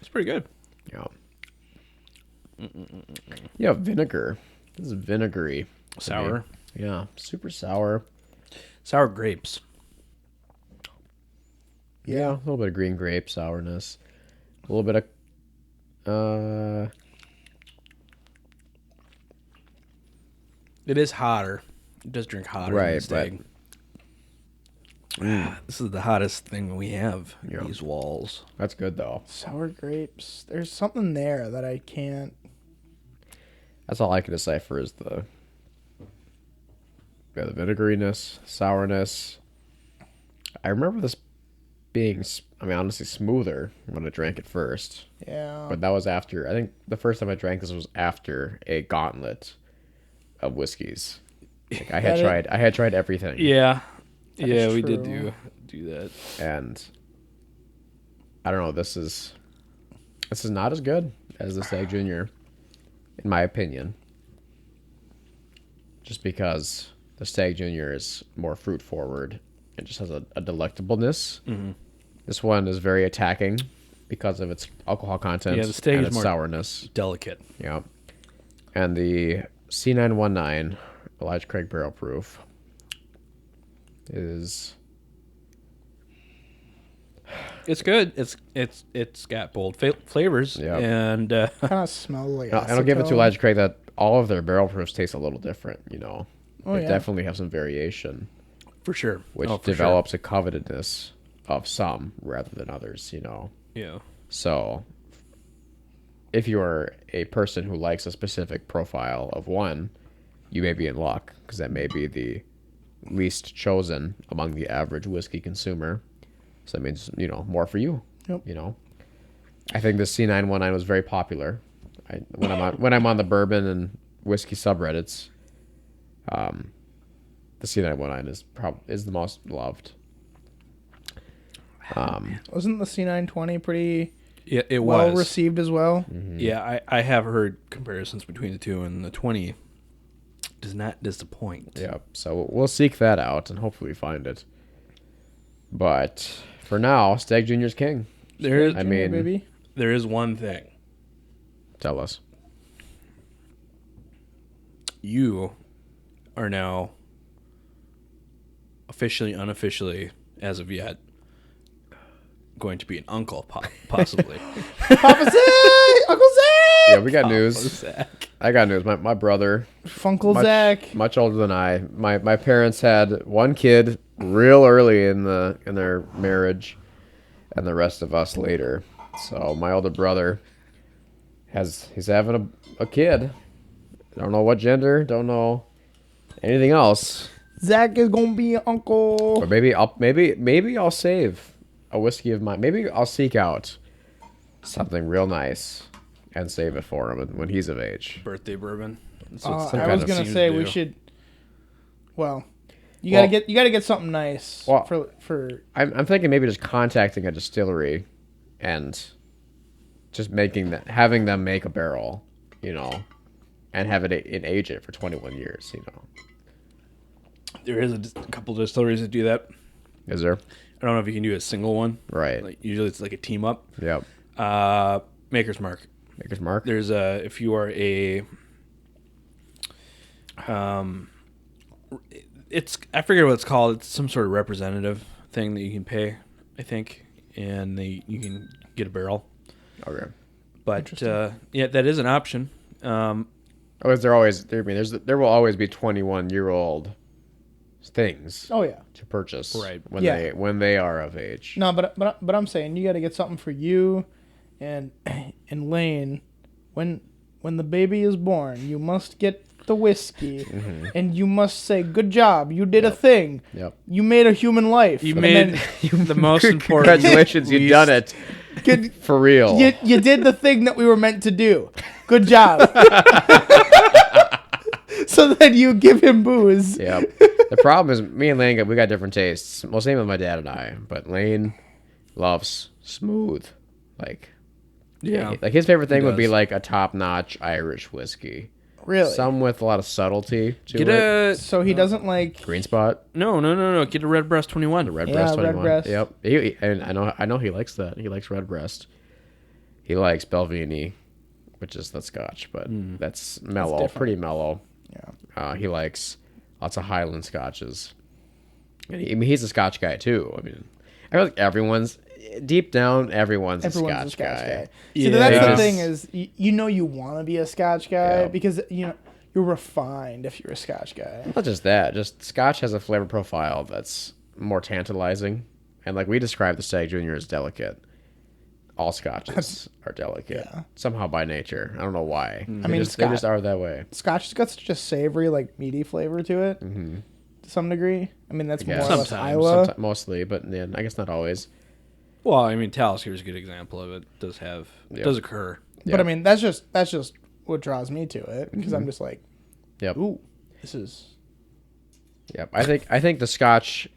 It's pretty good. Yeah. Yeah, vinegar. This is vinegary. to Sour. me. Yeah, super sour. Sour grapes. Yeah, a little bit of green grape sourness. A little bit of It is hotter. It does drink hotter than Right, the Stagg. This is the hottest thing we have. Yeah. These walls. that's good though. sour grapes. There's something there that I can't. That's all I can decipher is the vinegariness, sourness. I remember this being, honestly smoother when I drank it first. Yeah. But that was after, I think the first time I drank this was after a gauntlet of whiskeys. Like I had tried everything. Yeah. That Yeah, is we did true. do that. And I don't know, this is not as good as the Stagg Junior, in my opinion. Just because the Stagg Junior is more fruit forward and just has a delectableness. Mm-hmm. This one is very attacking because of its alcohol content Yeah, the Stagg and is its more- sourness. Delicate. Yeah. And the C919 Elijah Craig Barrel Proof is It's good. It's got bold flavors. Yeah. And kind of smells like. and I'll give it to acetone. Elijah Craig that all of their barrel proofs taste a little different, Oh, they yeah. definitely have some variation, for sure. which Oh, for develops a covetedness of some rather than others, Sure. Yeah. So if you're a person who likes a specific profile of one, you may be in luck because that may be the least chosen among the average whiskey consumer. So that means, more for you. Yep. I think the C919 was very popular when I'm on the bourbon and whiskey subreddits, the C919 is the most loved. Wasn't the C920 pretty Yeah, it well was. received as well? Yeah, I have heard comparisons between the two, and the 20 does not disappoint. Yeah, so we'll seek that out and hopefully find it. But for now, Stagg Junior's king. There is, I mean, baby. there is one thing. Tell us. You are now officially, unofficially, as of yet, going to be an uncle, possibly. Papa Zach! Uncle Zach! Yeah, we got news. Zach. I got news. My brother, Funkle Zach. much older than I. My parents had one kid real early in their marriage, and the rest of us later. So my older brother he's having a kid. Don't know what gender. Don't know anything else. Zach is gonna be an uncle. Or maybe I'll save a whiskey of mine. Maybe I'll seek out something real nice and save it for him when he's of age. Birthday bourbon. That's I what was sometimes gonna seems say to we do. should. Well, you Well- gotta get something nice Well- for. I'm thinking maybe just contacting a distillery and just having them make a barrel, and have it and age it for 21 years, There is a couple distilleries that do that. Is there? I don't know if you can do a single one. Right. Like usually it's like a team up. Yep. Maker's Mark. Maker's Mark. There's if you are a it's I forget what it's called. It's some sort of representative thing that you can pay, I think, and you can get a barrel. Okay. But yeah, that is an option. Oh, is there always? There will always be 21-year-old things Oh yeah. to purchase, Right. when they are of age. No, but I'm saying you got to get something for you, and Lane, when the baby is born, you must get the whiskey, and you must say, "Good job, you did a thing. Yep. You made a human life. You And made then the most important. Congratulations, you've done it good, for real. you did the thing that we were meant to do. Good job." So then you give him booze. Yep. The problem is me and Lane, we got different tastes. Well, same with my dad and I. But Lane loves smooth. Like his favorite thing would be does. like a top-notch Irish whiskey. Really? Some with a lot of subtlety to Get it. a So he doesn't like. Green Spot, no. Get a Redbreast 21. Redbreast Yeah, 21. Redbreast. Yep. And I know he likes that. He likes Redbreast. He likes Belvini, which is the Scotch, but that's mellow, different. pretty mellow. Yeah. He likes lots of Highland Scotches. And he's a Scotch guy too. I feel like everyone's a Scotch guy. See, that's the Yeah. thing is, you want to be a Scotch guy because you're refined if you're a Scotch guy. Not just that, just Scotch has a flavor profile that's more tantalizing. And like we describe the Stagg Junior as delicate. All Scotches are delicate somehow by nature. I don't know why. They just are that way. Scotch has got such a savory, like meaty flavor to it, to some degree. I mean, that's more or less Iowa. Mostly, but yeah, I guess not always. Well, I mean, Talisker is a good example of it. Does occur. But I mean, that's just what draws me to it because I'm just like, Yep. ooh, this is. Yep. I think the Scotch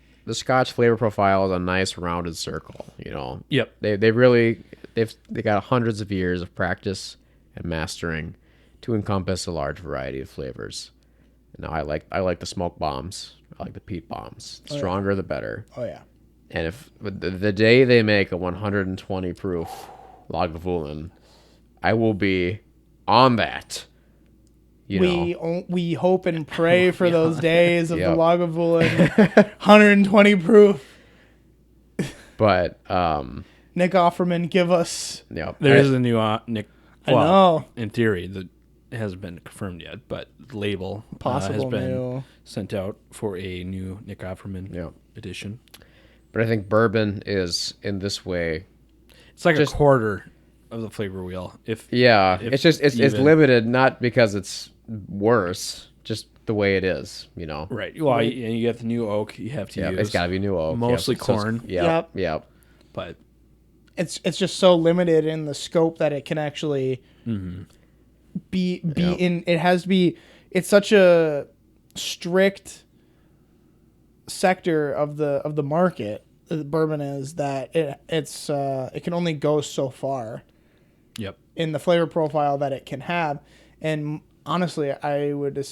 flavor profile is a nice rounded circle. Yep. They got hundreds of years of practice and mastering to encompass a large variety of flavors. Now I like the smoke bombs. I like the peat bombs. The stronger the better. Oh yeah. And if the day they make a 120 proof Lagavulin, I will be on that. We hope and pray for those days of Yep. the Lagavulin 120 proof. But Nick Offerman, give us. yep. There is a new Nick. I know. In theory, that hasn't been confirmed yet, but the label has Possible been new. sent out for a new Nick Offerman Yep. edition. But I think bourbon is in this way. It's like Just- a quarter of the flavor wheel. If It's it's even. limited, not because it's worse, just the way it is. right. Well, and you get the new oak. You have to Yeah, use. it's got to be new oak. mostly Yep. So it's- corn. Yep. Yep. but It's just so limited in the scope that it can actually be in. It has to be. It's such a strict sector of the market. The bourbon is that it can only go so far. Yep. In the flavor profile that it can have, and honestly, I would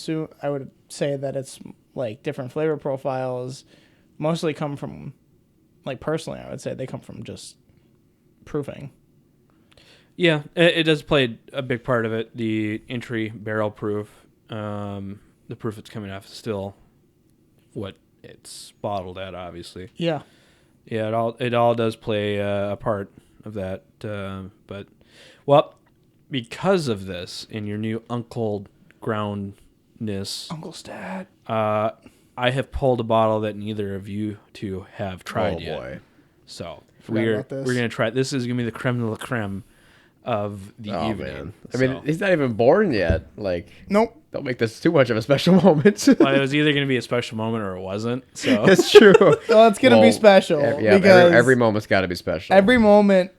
say that it's like different flavor profiles mostly come from, like, personally, I would say they come from just proofing. Yeah, it does play a big part of it. The entry barrel proof, the proof it's coming off is still what it's bottled at, obviously. Yeah. Yeah, it all does play a part of that. But, well, because of this, in your new Uncle Groundness, Uncle Stat. I have pulled a bottle that neither of you two have tried yet. Boy. So We're gonna try. This is gonna be the creme de la creme of the evening. Man. I mean, he's not even born yet. Like, Nope. don't make this too much of a special moment. Well, it was either gonna be a special moment or it wasn't. So It's true. Well, it's gonna be special. Because every moment's got to be special. every moment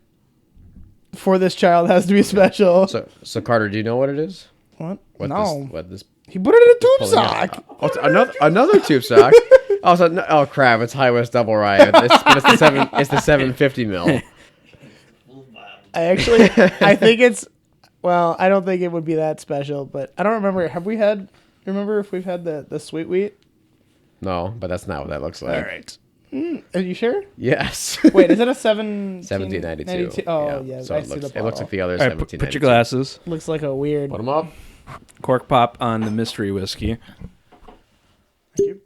for this child has to be special. So Carter, do you know what it is? What? What No. this He put it in a tube pulling sock. Oh, it's another tube sock. Oh crap! It's High West Double Rye. It's the 750 mil. I think it's. Well, I don't think it would be that special, but I don't remember. Remember if we've had the sweet wheat? No, but that's not what that looks like. All right. Are you sure? Yes. Wait, is it a 1792. Oh, yeah. So I it see looks the like the other all right, 1792. put your glasses. Looks like a weird. Put them up. Cork pop on the mystery whiskey. Thank you.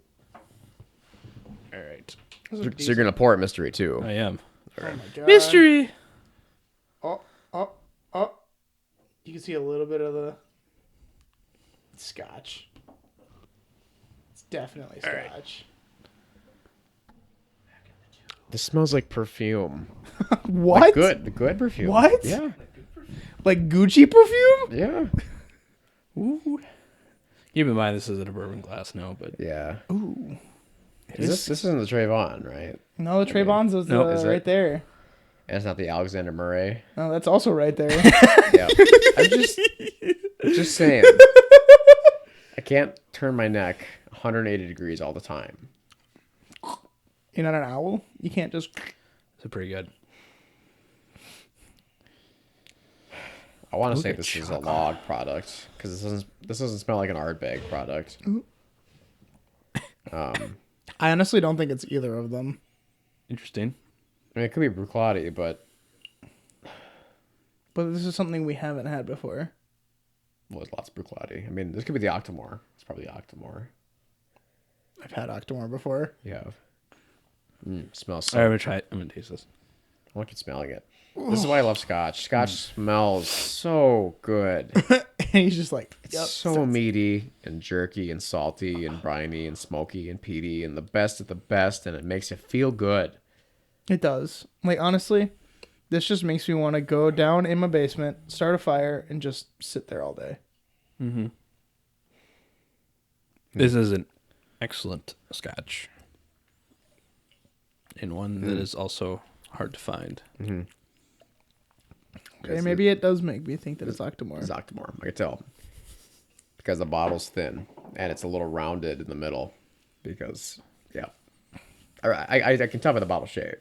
All right. So you're gonna pour it mystery too. I am. Oh my God. Mystery. Oh. You can see a little bit of the scotch. It's definitely scotch. right. This smells like perfume. What? Like good perfume. What? Yeah. Like Gucci perfume? Yeah. Ooh. Keep in mind this isn't a bourbon glass, no, but Yeah. Ooh. This isn't the Trayvon, right? No, the Trayvon's is is right it? there. And it's not the Alexander Murray. No, that's also right there. Yeah. I'm just saying. I can't turn my neck 180 degrees all the time. You're not an owl? You can't just... it's pretty good. I want to Look say at this is a chocolate. log product because this doesn't smell like an Arrrrrrdbeg product. I honestly don't think it's either of them. Interesting. I mean, it could be Bruichladdich, but But this is something we haven't had before. well, there's lots of Bruichladdich. I mean, this could be the Octomore. It's probably the Octomore. I've had Octomore before. You have. Smells All right, so. I'm gonna try it. I'm gonna taste this. I want to keep smelling it. This is why I love Scotch. Scotch smells so good. And he's just like... It's Yep, so meaty and jerky and salty and briny and smoky and peaty and the best of the best, and it makes you feel good. It does. Like, honestly, this just makes me want to go down in my basement, start a fire, and just sit there all day. Mm-hmm. This is an excellent scotch. And one that is also hard to find. Mm-hmm. Okay, maybe it does make me think that it's Octomore. It's Octomore. I can tell. Because the bottle's thin and it's a little rounded in the middle. Because, yeah. I can tell by the bottle shape.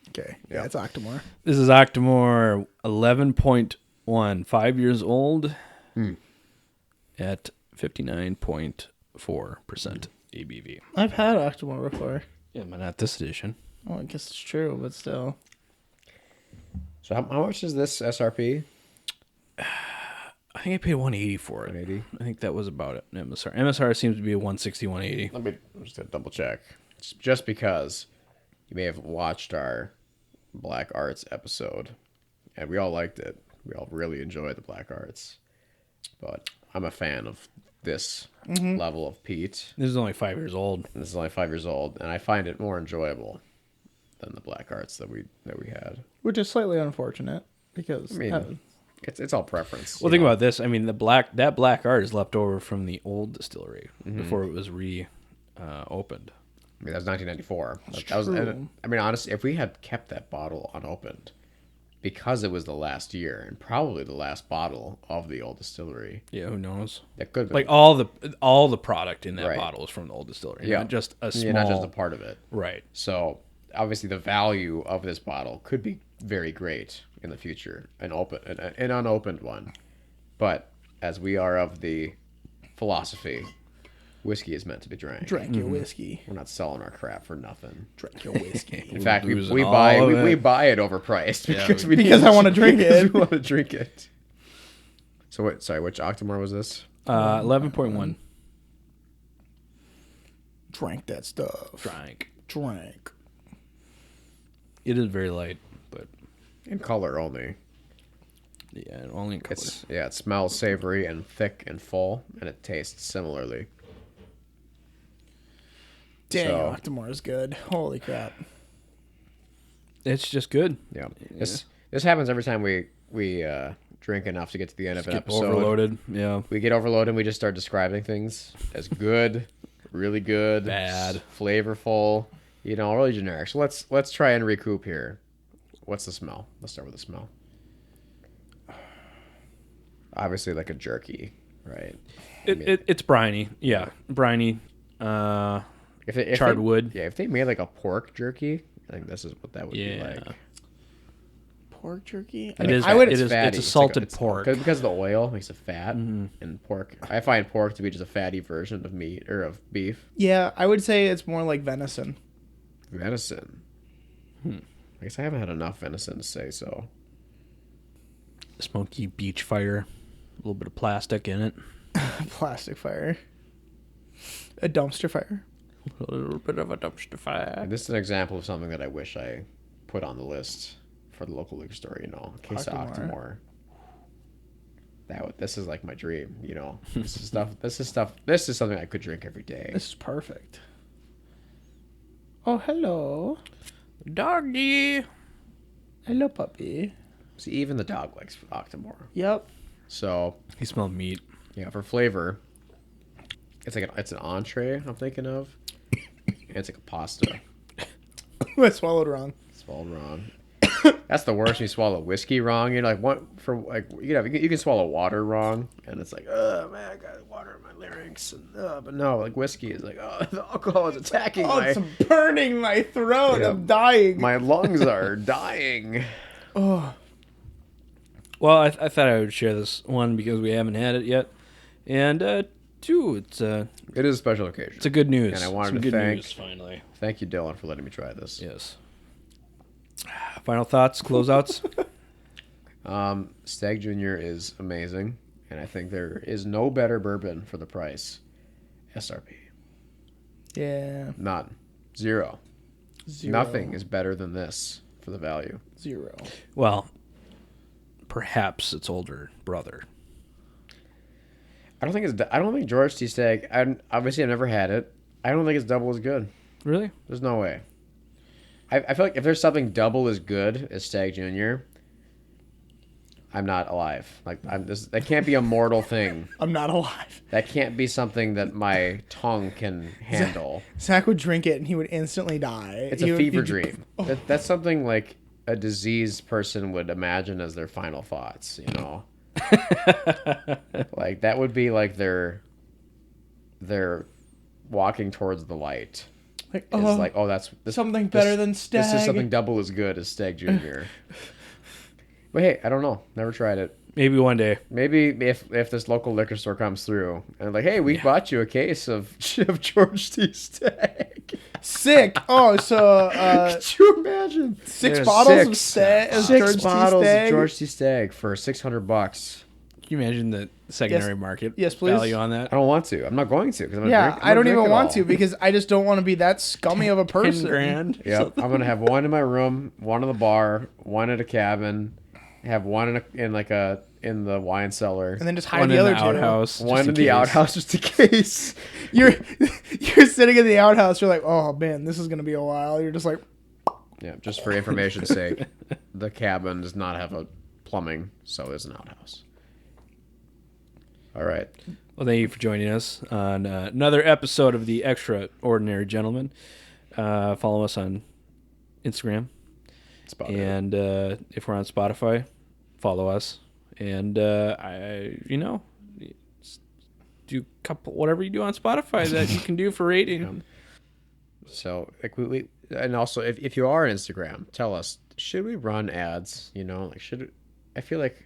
Okay, Yeah. yeah, it's Octomore. This is Octomore 11.1, 5 years old at 59.4% ABV. I've had Octomore before. Yeah, but not this edition. Oh, I guess it's true, but still. So how much is this SRP? I think I paid 180 for it. 180? I think that was about it. MSR. MSR seems to be a 160, 180. Let me just double check. It's just because you may have watched our Black Arts episode, and we all liked it. We all really enjoyed the Black Arts. But I'm a fan of this level of peat. This is only 5 years old. And this is only 5 years old, and I find it more enjoyable than the Black Arts that we had. Which is slightly unfortunate, because... I mean, it's all preference. Well, think about this. I mean, that black art is left over from the old distillery before it was opened. I mean, that was 1994. That was, true. I mean, honestly, if we had kept that bottle unopened, because it was the last year and probably the last bottle of the old distillery. Yeah, who knows? That could be Like all the product in that Right. bottle is from the old distillery. Yeah. Not just a small. Yeah, not just a part of it. Right. So obviously the value of this bottle could be very great in the future, an unopened one. But as we are of the philosophy, whiskey is meant to be drank. Drank your whiskey. We're not selling our crap for nothing. Drank your whiskey. In fact, we losing buy all of we it. buy it overpriced because Because I want to drink because it. we want to drink it. So wait, sorry, which Octomore was this? 11.1. Drank that stuff. Drank. It is very light, but In color only. yeah, only in color. It smells savory and thick and full, and it tastes similarly. Dang, So- Octomore is good. Holy crap. It's just good. Yeah. This happens every time we drink enough to get to the end of an Get episode. overloaded. Yeah. We get overloaded and we just start describing things as good, really good, Bad. flavorful, really generic. So let's try and recoup here. What's the smell? Let's start with the smell. Obviously like a jerky, right? It's briny. Yeah, briny. If Charred they, wood. Yeah, if they made like a pork jerky, I think this is what that would be Yeah. like. Pork jerky? It is. I would. It is. Fatty. It's a salted It's pork. because of the oil makes it fat, and pork. I find pork to be just a fatty version of meat or of beef. Yeah, I would say it's more like venison. Venison. I guess I haven't had enough venison to say so. Smoky beach fire. A little bit of plastic in it. A plastic fire. A dumpster fire. A little bit of a dumpster fire. And this is an example of something that I wish I put on the list for the local liquor store. A case of Octomore. Octomore. This is like my dream. This is stuff. This is something I could drink every day. This is perfect. Oh, hello. Doggy. Hello, puppy. See, even the dog likes Octomore. Yep. So He smelled meat. yeah, for flavor, it's an entree. I'm thinking of. And it's like a pasta. I swallowed wrong. Swallowed wrong. That's the worst when you swallow whiskey wrong. You're like, what for? Like, you can swallow water wrong, and it's like, oh man, I got water in my larynx, and but no, like whiskey is like, oh, the alcohol is attacking It's burning my throat. Yeah. I'm dying. my lungs are dying. Oh, Well, I thought I would share this one because we haven't had it yet, and two, it's It is a special occasion. a good news. And I wanted Some to good thank- news finally. Thank you, Dylan, for letting me try this. Yes. Final thoughts, closeouts. Stagg Junior is amazing, and I think there is no better bourbon for the price. SRP. yeah. None. Zero. Zero. Nothing is better than this for the value. Zero. Well, perhaps its older brother. I don't think George T. Stagg. Obviously, I've never had it. I don't think it's double as good. Really? There's no way. I feel like if there's something double as good as Stagg Junior, I'm not alive. Like that can't be a mortal thing. I'm not alive. That can't be something that my tongue can handle. Zach would drink it and he would instantly die. It's a fever dream. That's something like a diseased person would imagine as their final thoughts. Like that would be like they're walking towards the light. Like, It's like, oh, that's something better than Stagg. This is something double as good as Stagg Junior. But hey, I don't know. Never tried it. Maybe one day. Maybe if this local liquor store comes through and like, hey, we bought you a case of George T. Stagg. Sick. Oh, so Could you imagine? six There's bottles of Stagg. Six bottles of George T. Stagg for $600. Can you imagine the secondary market Yes, please. value on that? I don't want to. I'm not going to because I'm gonna Yeah, drink. I'm I gonna don't drink even it want all. to because I just don't want to be that scummy of a person. 10 grand. Yeah, I'm gonna have one in my room, one in the bar, one at a cabin, have one in the wine cellar, And then just hide One the in other the two. outhouse. just one in the case. outhouse just in case. You're sitting in the outhouse. You're like, oh man, this is gonna be a while. You're just like, Yeah, just for information's sake, the cabin does not have a plumbing, so there's an outhouse. All right. Well, thank you for joining us on another episode of the Extraordinary Gentleman. Follow us on Instagram. That's about it. And if we're on Spotify, follow us. And do a couple whatever you do on Spotify that you can do for rating. So like we and also if you are on Instagram, tell us, should we run ads? I feel like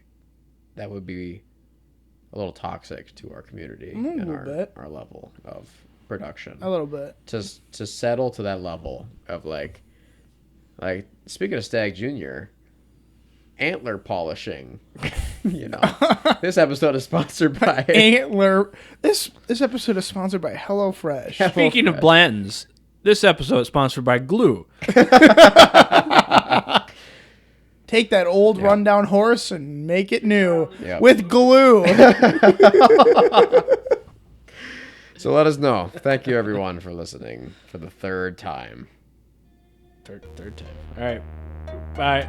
that would be a little toxic to our community and our level of production. A little bit. To settle to that level of like speaking of Stagg Jr., antler polishing. This episode is sponsored by Antler. This episode is sponsored by HelloFresh. Speaking of Blantons, this episode is sponsored by Glue. Take that old rundown horse and make it new with glue. So let us know. Thank you everyone for listening for the third time. Third time. All right. Bye.